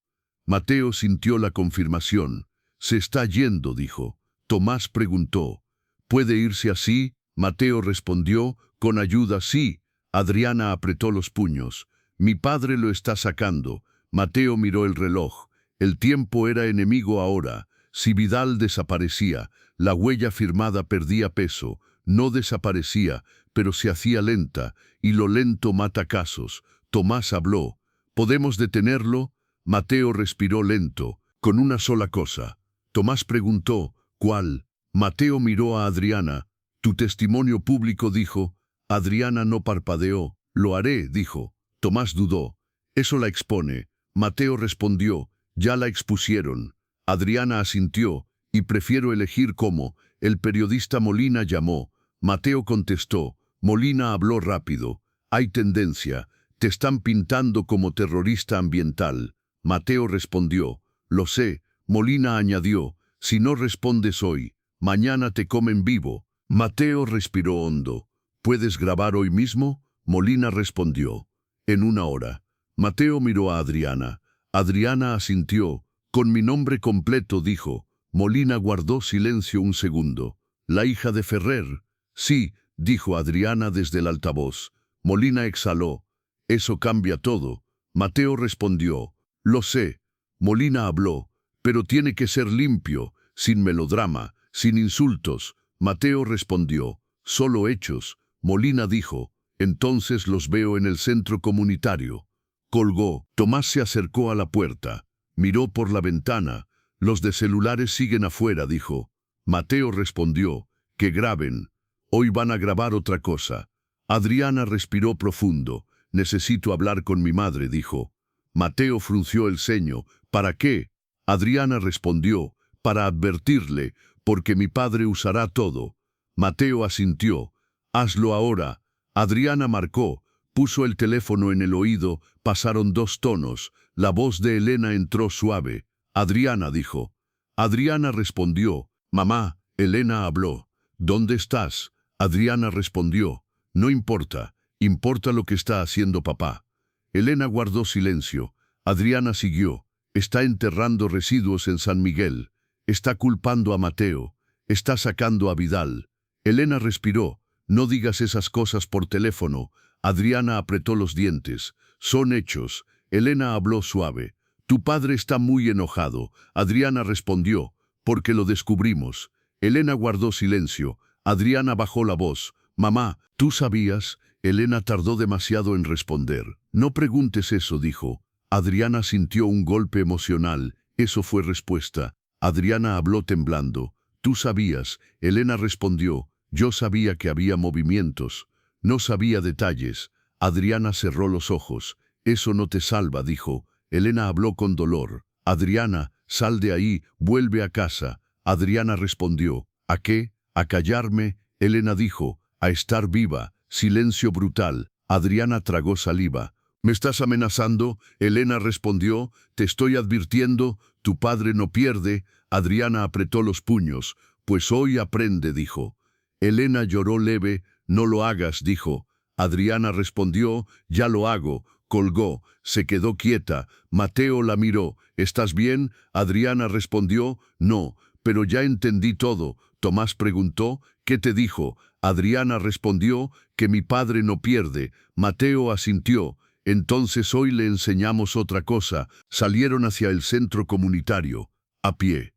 Mateo sintió la confirmación. Se está yendo, dijo. Tomás preguntó. ¿Puede irse así? Mateo respondió. Con ayuda, sí. Adriana apretó los puños. Mi padre lo está sacando. Mateo miró el reloj. El tiempo era enemigo ahora. Si Vidal desaparecía, la huella firmada perdía peso. No desaparecía, pero se hacía lenta, y lo lento mata casos. Tomás habló. ¿Podemos detenerlo? Mateo respiró lento. con una sola cosa. Tomás preguntó, ¿cuál? Mateo miró a Adriana. Tu testimonio público, dijo. Adriana no parpadeó. Lo haré, dijo. Tomás dudó. Eso la expone. Mateo respondió, ya la expusieron. Adriana asintió, y prefiero elegir cómo. El periodista Molina llamó. Mateo contestó. Molina habló rápido. Hay tendencia. Te están pintando como terrorista ambiental. Mateo respondió. Lo sé. Molina añadió. Si no respondes hoy, mañana te comen vivo. Mateo respiró hondo. ¿Puedes grabar hoy mismo? Molina respondió. En 1 hora. Mateo miró a Adriana. Adriana asintió. Con mi nombre completo, dijo. Molina guardó silencio un segundo. ¿La hija de Ferrer? Sí, dijo Adriana desde el altavoz. Molina exhaló. Eso cambia todo. Mateo respondió. Lo sé. Molina habló. Pero tiene que ser limpio, sin melodrama, sin insultos. Mateo respondió. Solo hechos. Molina dijo. Entonces los veo en el centro comunitario. Colgó. Tomás se acercó a la puerta. Miró por la ventana. Los de celulares siguen afuera, dijo. Mateo respondió. Que graben. Hoy van a grabar otra cosa. Adriana respiró profundo. Necesito hablar con mi madre, dijo. Mateo frunció el ceño. ¿Para qué? Adriana respondió. Para advertirle, porque mi padre usará todo. Mateo asintió. Hazlo ahora. Adriana marcó. Puso el teléfono en el oído. Pasaron 2 tonos. La voz de Elena entró suave. Adriana dijo. Adriana respondió. Mamá, Elena habló. ¿Dónde estás? Adriana respondió. No importa. Importa lo que está haciendo papá. Elena guardó silencio. Adriana siguió. Está enterrando residuos en San Miguel. Está culpando a Mateo. Está sacando a Vidal. Elena respiró. No digas esas cosas por teléfono. Adriana apretó los dientes. Son hechos. Elena habló suave. Tu padre está muy enojado. Adriana respondió. Porque lo descubrimos. Elena guardó silencio. Adriana bajó la voz. Mamá, ¿tú sabías? Elena tardó demasiado en responder. No preguntes eso, dijo. Adriana sintió un golpe emocional. Eso fue respuesta. Adriana habló temblando. ¿Tú sabías? Elena respondió. Yo sabía que había movimientos. No sabía detalles. Adriana cerró los ojos. Eso no te salva, dijo. Elena habló con dolor. Adriana, sal de ahí, vuelve a casa. Adriana respondió. ¿A qué? ¿A callarme? Elena dijo. A estar viva. Silencio brutal. Adriana tragó saliva. ¿Me estás amenazando? Elena respondió. Te estoy advirtiendo. Tu padre no pierde. Adriana apretó los puños. Pues hoy aprende, dijo. Elena lloró leve. No lo hagas, dijo. Adriana respondió. Ya lo hago. Colgó. Se quedó quieta. Mateo la miró. ¿Estás bien? Adriana respondió. No, pero ya entendí todo. Tomás preguntó. ¿Qué te dijo? Adriana respondió. Que mi padre no pierde. Mateo asintió. Entonces hoy le enseñamos otra cosa. Salieron hacia el centro comunitario, a pie.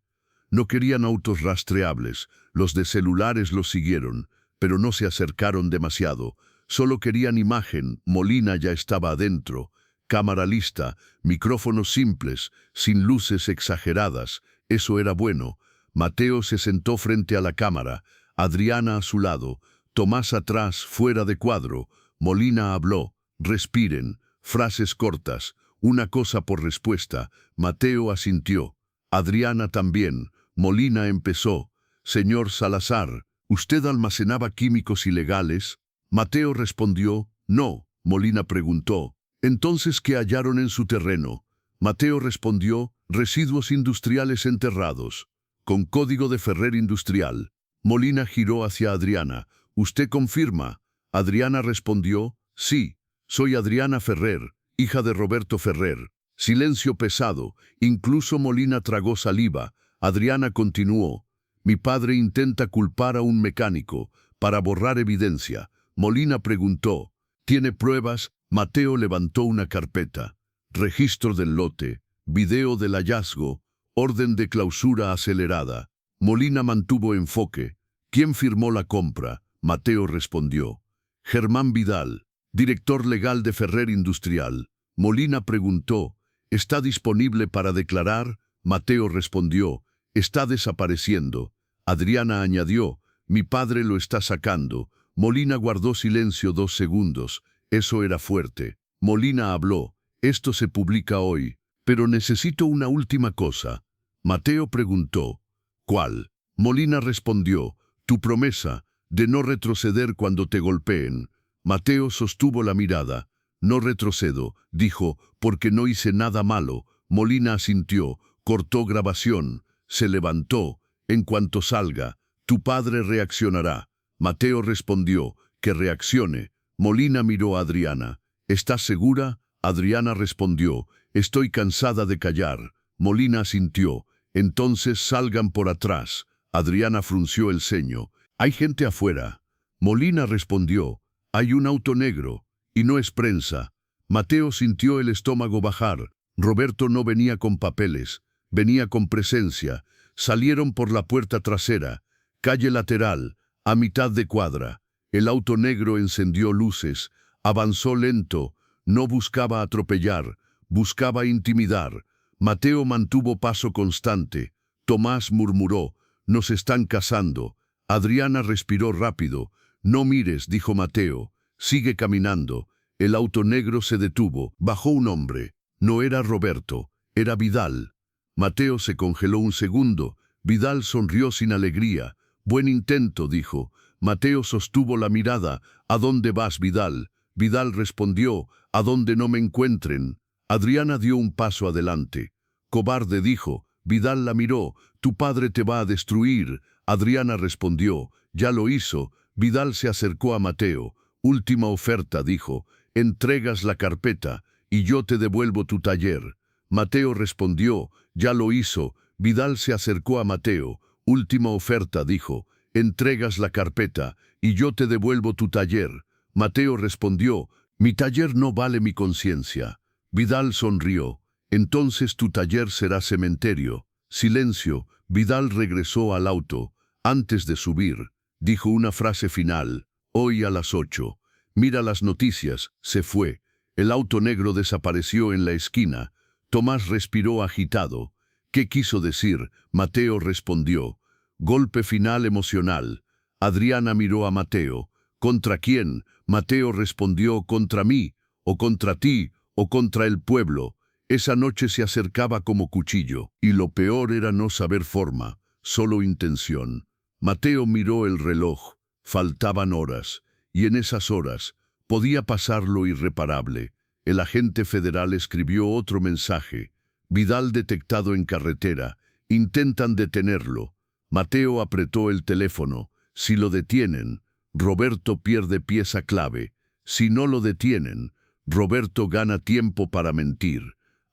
No querían autos rastreables. Los de celulares los siguieron, pero no se acercaron demasiado. Solo querían imagen. Molina ya estaba adentro. Cámara lista, micrófonos simples, sin luces exageradas. Eso era bueno. Mateo se sentó frente a la cámara. Adriana a su lado. Tomás atrás, fuera de cuadro. Molina habló. Respiren. Frases cortas. Una cosa por respuesta. Mateo asintió. Adriana también. Molina empezó. Señor Salazar, ¿usted almacenaba químicos ilegales? Mateo respondió. No. Molina preguntó. Entonces, ¿qué hallaron en su terreno? Mateo respondió. Residuos industriales enterrados. Con código de Ferrer industrial. Molina giró hacia Adriana. ¿Usted confirma? Adriana respondió. Sí. Soy Adriana Ferrer, hija de Roberto Ferrer. Silencio pesado. Incluso Molina tragó saliva. Adriana continuó. Mi padre intenta culpar a un mecánico para borrar evidencia. Molina preguntó. ¿Tiene pruebas? Mateo levantó una carpeta. Registro del lote. Video del hallazgo. Orden de clausura acelerada. Molina mantuvo enfoque. ¿Quién firmó la compra? Mateo respondió. Germán Vidal, director legal de Ferrer Industrial. Molina preguntó. ¿Está disponible para declarar? Mateo respondió, está desapareciendo. Adriana añadió, mi padre lo está sacando. Molina guardó silencio 2 segundos. Eso era fuerte. Molina habló, esto se publica hoy, pero necesito una última cosa. Mateo preguntó, ¿cuál? Molina respondió, tu promesa de no retroceder cuando te golpeen. Mateo sostuvo la mirada. No retrocedo, dijo, porque no hice nada malo. Molina asintió, cortó grabación, se levantó. En cuanto salga, tu padre reaccionará. Mateo respondió, que reaccione. Molina miró a Adriana. ¿Estás segura? Adriana respondió, estoy cansada de callar. Molina asintió, entonces salgan por atrás. Adriana frunció el ceño. Hay gente afuera. Molina respondió, hay un auto negro, y no es prensa. Mateo sintió el estómago bajar. Roberto no venía con papeles, venía con presencia. Salieron por la puerta trasera, calle lateral, a mitad de cuadra. El auto negro encendió luces, avanzó lento, no buscaba atropellar, buscaba intimidar. Mateo mantuvo paso constante. Tomás murmuró, nos están cazando. Adriana respiró rápido. No mires, dijo Mateo, sigue caminando. El auto negro se detuvo, bajó un hombre. No era Roberto, era Vidal. Mateo se congeló un segundo. Vidal sonrió sin alegría. Buen intento, dijo. Mateo sostuvo la mirada. ¿A dónde vas, Vidal? Vidal respondió, a donde no me encuentren. Adriana dio un paso adelante. Cobarde, dijo. Vidal la miró. Tu padre te va a destruir. Adriana respondió, ya lo hizo. Vidal se acercó a Mateo. Última oferta, dijo. Entregas la carpeta y yo te devuelvo tu taller. Mateo respondió, ya lo hizo. Vidal se acercó a Mateo. Última oferta, dijo. Entregas la carpeta y yo te devuelvo tu taller. Mateo respondió, mi taller no vale mi conciencia. Vidal sonrió. Entonces tu taller será cementerio. Silencio. Vidal regresó al auto. Antes de subir, dijo una frase final. Hoy a las 8. Mira las noticias. Se fue. El auto negro desapareció en la esquina. Tomás respiró agitado. ¿Qué quiso decir? Mateo respondió. Golpe final emocional. Adriana miró a Mateo. ¿Contra quién? Mateo respondió, contra mí, o contra ti, o contra el pueblo. Esa noche se acercaba como cuchillo, y lo peor era no saber forma, solo intención. Mateo miró el reloj. Faltaban horas, y en esas horas podía pasar lo irreparable. El agente federal escribió otro mensaje. Vidal detectado en carretera. Intentan detenerlo. Mateo apretó el teléfono. Si lo detienen, Roberto pierde pieza clave. Si no lo detienen, Roberto gana tiempo para mentir.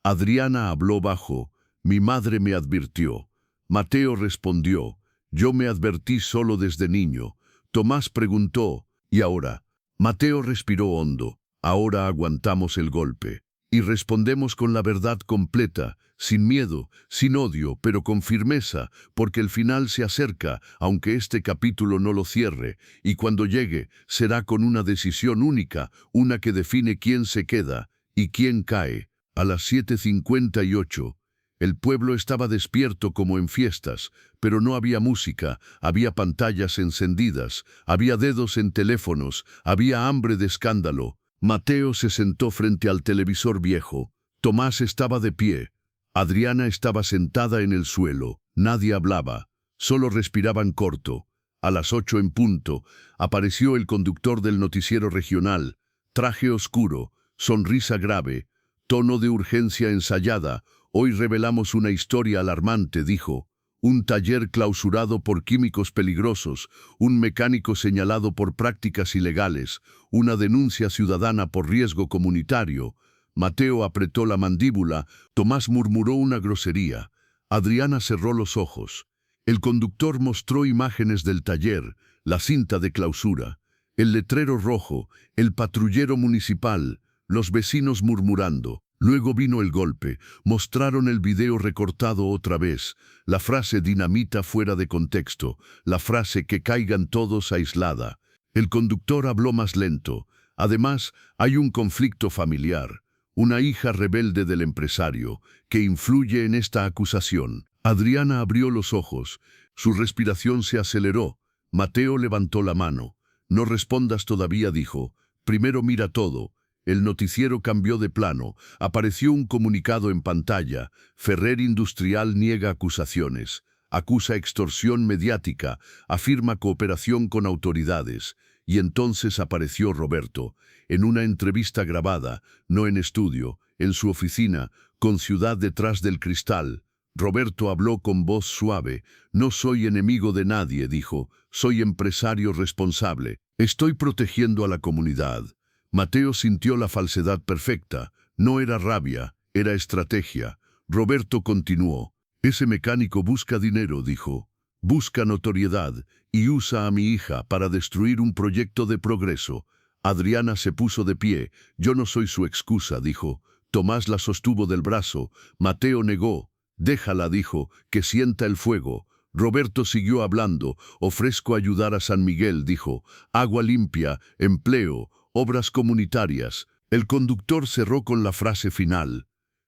Adriana habló bajo. Mi madre me advirtió. Mateo respondió. Yo me advertí solo desde niño. Tomás preguntó. ¿Y ahora? Mateo respiró hondo. Ahora aguantamos el golpe. Y respondemos con la verdad completa, sin miedo, sin odio, pero con firmeza, porque el final se acerca, aunque este capítulo no lo cierre, y cuando llegue, será con una decisión única, una que define quién se queda y quién cae. A las 7:58, el pueblo estaba despierto como en fiestas, pero no había música, había pantallas encendidas, había dedos en teléfonos, había hambre de escándalo. Mateo se sentó frente al televisor viejo. Tomás estaba de pie. Adriana estaba sentada en el suelo. Nadie hablaba. Solo respiraban corto. A las 8 en punto, apareció el conductor del noticiero regional. Traje oscuro, sonrisa grave, tono de urgencia ensayada. Hoy revelamos una historia alarmante, dijo. Un taller clausurado por químicos peligrosos, un mecánico señalado por prácticas ilegales, una denuncia ciudadana por riesgo comunitario. Mateo apretó la mandíbula. Tomás murmuró una grosería. Adriana cerró los ojos. El conductor mostró imágenes del taller, la cinta de clausura, el letrero rojo, el patrullero municipal, los vecinos murmurando. Luego vino el golpe. Mostraron el video recortado otra vez. La frase dinamita fuera de contexto. La frase que caigan todos aislada. El conductor habló más lento. Además, hay un conflicto familiar. una hija rebelde del empresario, que influye en esta acusación. Adriana abrió los ojos. Su respiración se aceleró. Mateo levantó la mano. No respondas todavía, dijo. Primero mira todo. El noticiero cambió de plano. Apareció un comunicado en pantalla. Ferrer Industrial niega acusaciones. Acusa extorsión mediática. Afirma cooperación con autoridades. Y entonces apareció Roberto, en una entrevista grabada, no en estudio, en su oficina, con Ciudad detrás del cristal. Roberto habló con voz suave. No soy enemigo de nadie, dijo. Soy empresario responsable. Estoy protegiendo a la comunidad. Mateo sintió la falsedad perfecta. No era rabia, era estrategia. Roberto continuó. Ese mecánico busca dinero, dijo. Busca notoriedad y usa a mi hija para destruir un proyecto de progreso. Adriana se puso de pie. Yo no soy su excusa, dijo. Tomás la sostuvo del brazo. Mateo negó. Déjala, dijo, que sienta el fuego. Roberto siguió hablando. Ofrezco ayudar a San Miguel, dijo. Agua limpia, empleo, obras comunitarias. El conductor cerró con la frase final.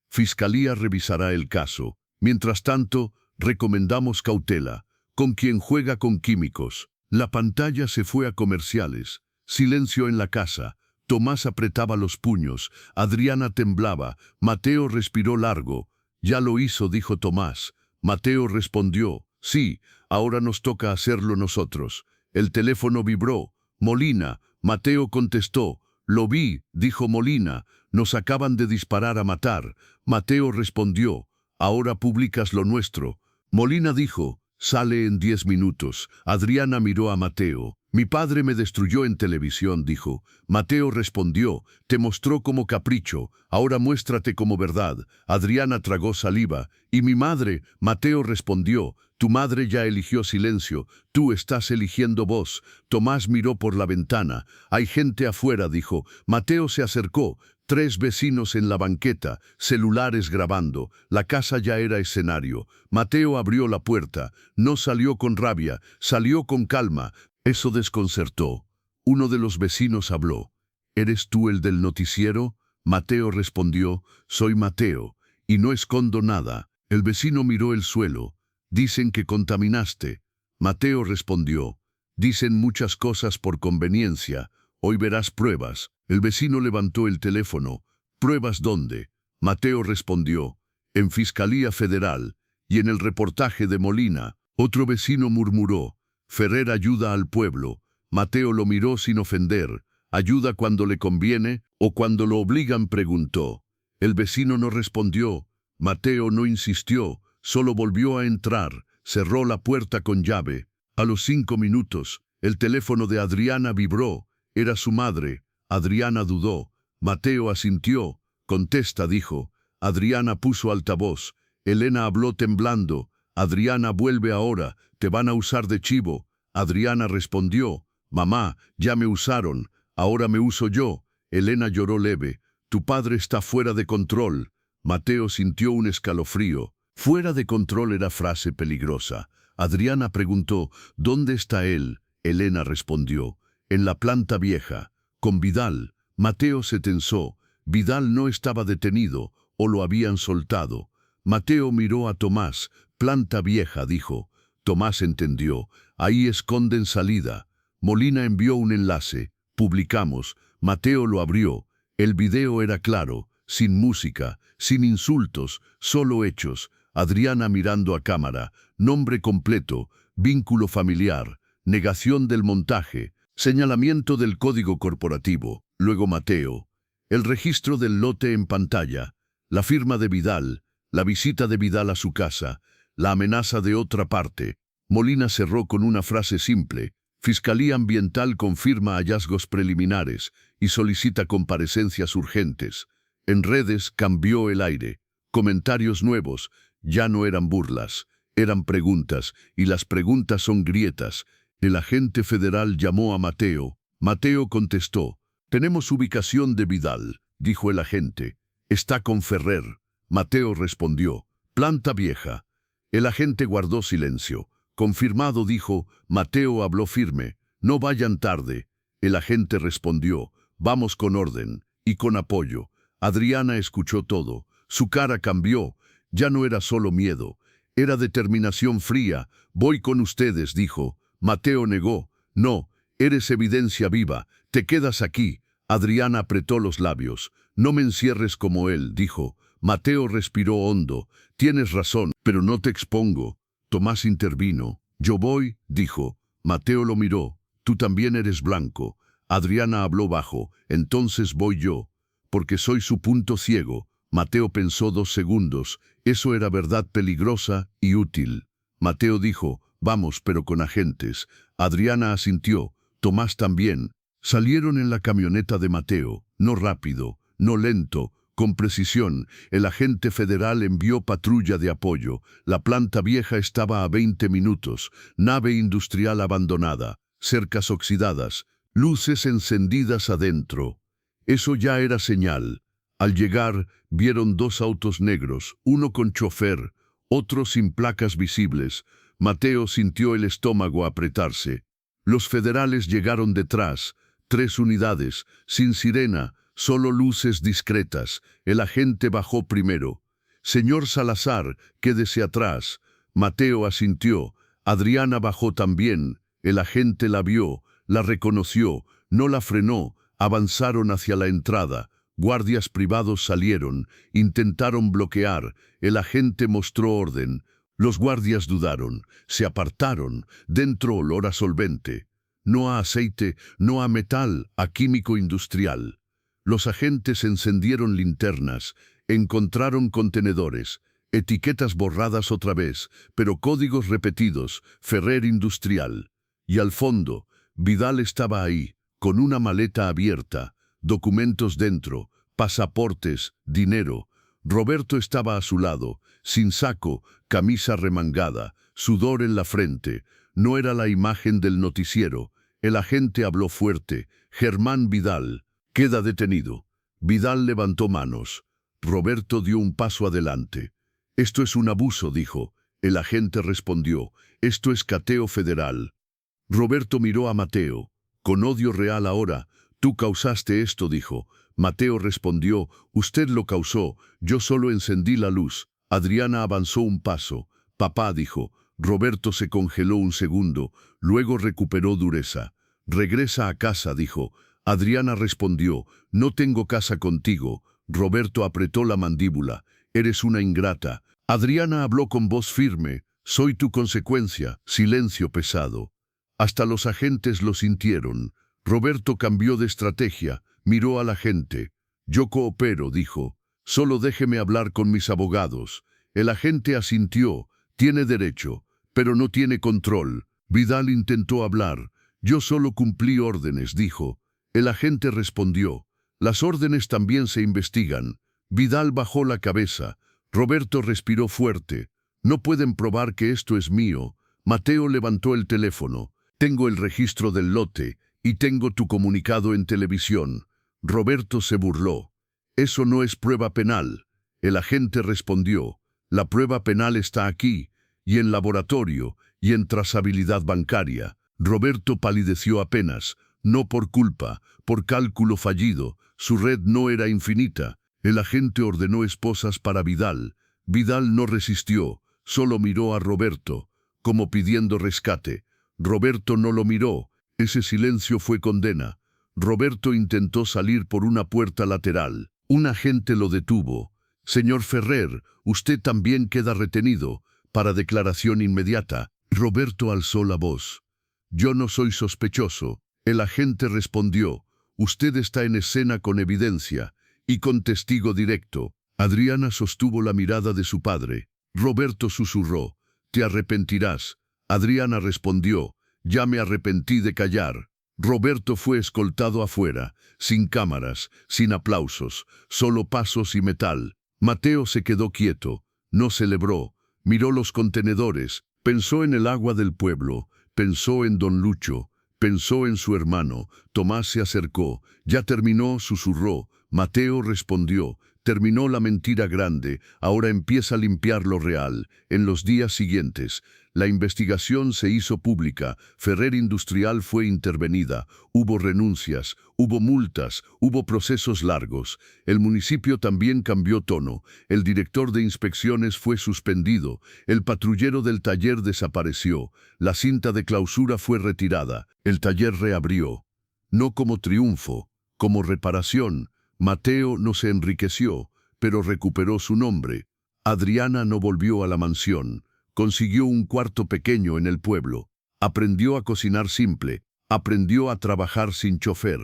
Fiscalía revisará el caso. Mientras tanto, recomendamos cautela. Con quien juega con químicos. La pantalla se fue a comerciales. Silencio en la casa. Tomás apretaba los puños. Adriana temblaba. Mateo respiró largo. Ya lo hizo, dijo Tomás. Mateo respondió. Sí, ahora nos toca hacerlo nosotros. El teléfono vibró. Molina. Mateo contestó. Lo vi, dijo Molina. Nos acaban de disparar a matar. Mateo respondió. Ahora publicas lo nuestro. Molina dijo. Sale en 10 minutos. Adriana miró a Mateo. Mi padre me destruyó en televisión, dijo. Mateo respondió. Te mostró como capricho. Ahora muéstrate como verdad. Adriana tragó saliva. ¿Y mi madre? Mateo respondió. Tu madre ya eligió silencio. Tú estás eligiendo voz. Tomás miró por la ventana. Hay gente afuera, dijo. Mateo se acercó. 3 vecinos en la banqueta, celulares grabando. La casa ya era escenario. Mateo abrió la puerta. No salió con rabia, salió con calma. Eso desconcertó. Uno de los vecinos habló. ¿Eres tú el del noticiero? Mateo respondió. Soy Mateo, y no escondo nada. El vecino miró el suelo. Dicen que contaminaste. Mateo respondió. Dicen muchas cosas por conveniencia. Hoy verás pruebas. El vecino levantó el teléfono. ¿Pruebas dónde? Mateo respondió. En Fiscalía Federal y en el reportaje de Molina. Otro vecino murmuró. Ferrer ayuda al pueblo. Mateo lo miró sin ofender. ¿Ayuda cuando le conviene o cuando lo obligan?, preguntó. El vecino no respondió. Mateo no insistió, solo volvió a entrar. Cerró la puerta con llave. A los 5 minutos, el teléfono de Adriana vibró. Era su madre. Adriana dudó. Mateo asintió. Contesta, dijo. Adriana puso altavoz. Elena habló temblando. Adriana, vuelve ahora. Te van a usar de chivo. Adriana respondió. Mamá, ya me usaron. Ahora me uso yo. Elena lloró leve. Tu padre está fuera de control. Mateo sintió un escalofrío. Fuera de control era frase peligrosa. Adriana preguntó. ¿Dónde está él? Elena respondió. En la planta vieja. Con Vidal. Mateo se tensó. Vidal no estaba detenido, o lo habían soltado. Mateo miró a Tomás. Planta vieja, dijo. Tomás entendió. Ahí esconden salida. Molina envió un enlace. Publicamos. Mateo lo abrió. El video era claro, sin música, sin insultos, solo hechos. Adriana mirando a cámara. Nombre completo. Vínculo familiar. Negación del montaje. Señalamiento del código corporativo. Luego Mateo. El registro del lote en pantalla. La firma de Vidal. La visita de Vidal a su casa. La amenaza de otra parte. Molina cerró con una frase simple. Fiscalía Ambiental confirma hallazgos preliminares y solicita comparecencias urgentes. En redes cambió el aire. Comentarios nuevos. Ya no eran burlas. Eran preguntas, y las preguntas son grietas. El agente federal llamó a Mateo. Mateo contestó. Tenemos ubicación de Vidal, dijo el agente. Está con Ferrer. Mateo respondió. Planta vieja. El agente guardó silencio. Confirmado, dijo. Mateo habló firme. No vayan tarde. El agente respondió. Vamos con orden y con apoyo. Adriana escuchó todo. Su cara cambió. Ya no era solo miedo. Era determinación fría. Voy con ustedes, dijo. Mateo negó. No, eres evidencia viva. Te quedas aquí. Adriana apretó los labios. No me encierres como él, dijo. Mateo respiró hondo. Tienes razón, pero no te expongo. Tomás intervino. Yo voy, dijo. Mateo lo miró. Tú también eres blanco. Adriana habló bajo. Entonces voy yo. Porque soy su punto ciego. Mateo pensó 2 segundos. Eso era verdad peligrosa y útil. Mateo dijo, vamos, pero con agentes. Adriana asintió. Tomás también. Salieron en la camioneta de Mateo. No rápido, no lento, con precisión. El agente federal envió patrulla de apoyo. La planta vieja estaba a 20 minutos. Nave industrial abandonada. Cercas oxidadas. Luces encendidas adentro. Eso ya era señal. Al llegar, vieron 2 autos negros, uno con chofer, otro sin placas visibles. Mateo sintió el estómago apretarse. Los federales llegaron detrás, 3 unidades, sin sirena, solo luces discretas. El agente bajó primero. Señor Salazar, quédese atrás. Mateo asintió. Adriana bajó también. El agente la vio, la reconoció, no la frenó. Avanzaron hacia la entrada. Guardias privados salieron, intentaron bloquear. El agente mostró orden. Los guardias dudaron, se apartaron. Dentro olor a solvente. No a aceite, no a metal, a químico industrial. Los agentes encendieron linternas, encontraron contenedores, etiquetas borradas otra vez, pero códigos repetidos, Ferrer Industrial. Y al fondo, Vidal estaba ahí, con una maleta abierta, documentos dentro, pasaportes, dinero. Roberto estaba a su lado, sin saco, camisa remangada, sudor en la frente. No era la imagen del noticiero. El agente habló fuerte. Germán Vidal, queda detenido. Vidal levantó manos. Roberto dio un paso adelante. Esto es un abuso, dijo. El agente respondió. Esto es cateo federal. Roberto miró a Mateo. Con odio real ahora. Tú causaste esto, dijo. Mateo respondió. Usted lo causó. Yo solo encendí la luz. Adriana avanzó un paso. Papá, dijo. Roberto se congeló un segundo. Luego recuperó dureza. Regresa a casa, dijo. Adriana respondió. No tengo casa contigo. Roberto apretó la mandíbula. Eres una ingrata. Adriana habló con voz firme. Soy tu consecuencia. Silencio pesado. Hasta los agentes lo sintieron. Roberto cambió de estrategia. Miró a la gente. Yo coopero, dijo. Solo déjeme hablar con mis abogados. El agente asintió. Tiene derecho, pero no tiene control. Vidal intentó hablar. Yo solo cumplí órdenes, dijo. El agente respondió. Las órdenes también se investigan. Vidal bajó la cabeza. Roberto respiró fuerte. No pueden probar que esto es mío. Mateo levantó el teléfono. Tengo el registro del lote y tengo tu comunicado en televisión. Roberto se burló. Eso no es prueba penal. El agente respondió. La prueba penal está aquí, y en laboratorio, y en trazabilidad bancaria. Roberto palideció apenas, no por culpa, por cálculo fallido. Su red no era infinita. El agente ordenó esposas para Vidal. Vidal no resistió, solo miró a Roberto, como pidiendo rescate. Roberto no lo miró. Ese silencio fue condena. Roberto intentó salir por una puerta lateral. Un agente lo detuvo. Señor Ferrer, usted también queda retenido. Para declaración inmediata. Roberto alzó la voz. Yo no soy sospechoso. El agente respondió. Usted está en escena con evidencia y con testigo directo. Adriana sostuvo la mirada de su padre. Roberto susurró. Te arrepentirás. Adriana respondió. Ya me arrepentí de callar. Roberto fue escoltado afuera, sin cámaras, sin aplausos, solo pasos y metal. Mateo se quedó quieto, no celebró, miró los contenedores, pensó en el agua del pueblo, pensó en don Lucho, pensó en su hermano. Tomás se acercó. Ya terminó, susurró. Mateo respondió. Terminó la mentira grande, ahora empieza a limpiar lo real. En los días siguientes, la investigación se hizo pública, Ferrer Industrial fue intervenida, hubo renuncias, hubo multas, hubo procesos largos. El municipio también cambió tono, el director de inspecciones fue suspendido, el patrullero del taller desapareció, la cinta de clausura fue retirada, el taller reabrió. No como triunfo, como reparación. Mateo no se enriqueció, pero recuperó su nombre. Adriana no volvió a la mansión. Consiguió un cuarto pequeño en el pueblo. Aprendió a cocinar simple. Aprendió a trabajar sin chofer.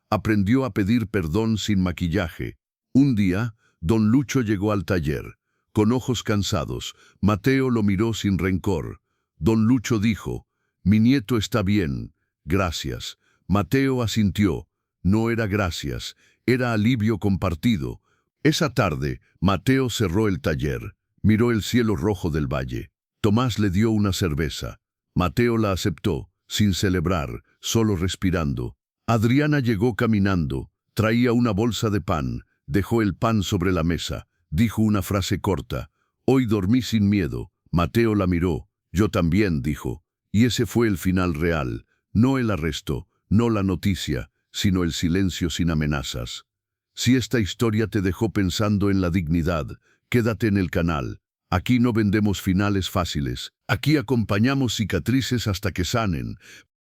Aprendió a pedir perdón sin maquillaje. Un día, don Lucho llegó al taller. Con ojos cansados, Mateo lo miró sin rencor. Don Lucho dijo: «Mi nieto está bien. Gracias». Mateo asintió. No era gracias. Era alivio compartido. Esa tarde, Mateo cerró el taller. Miró el cielo rojo del valle. Tomás le dio una cerveza. Mateo la aceptó, sin celebrar, solo respirando. Adriana llegó caminando. Traía una bolsa de pan. Dejó el pan sobre la mesa. Dijo una frase corta. «Hoy dormí sin miedo». Mateo la miró. «Yo también», dijo. Y ese fue el final real. No el arresto, no la noticia, sino el silencio sin amenazas. Si esta historia te dejó pensando en la dignidad, quédate en el canal. Aquí no vendemos finales fáciles. Aquí acompañamos cicatrices hasta que sanen,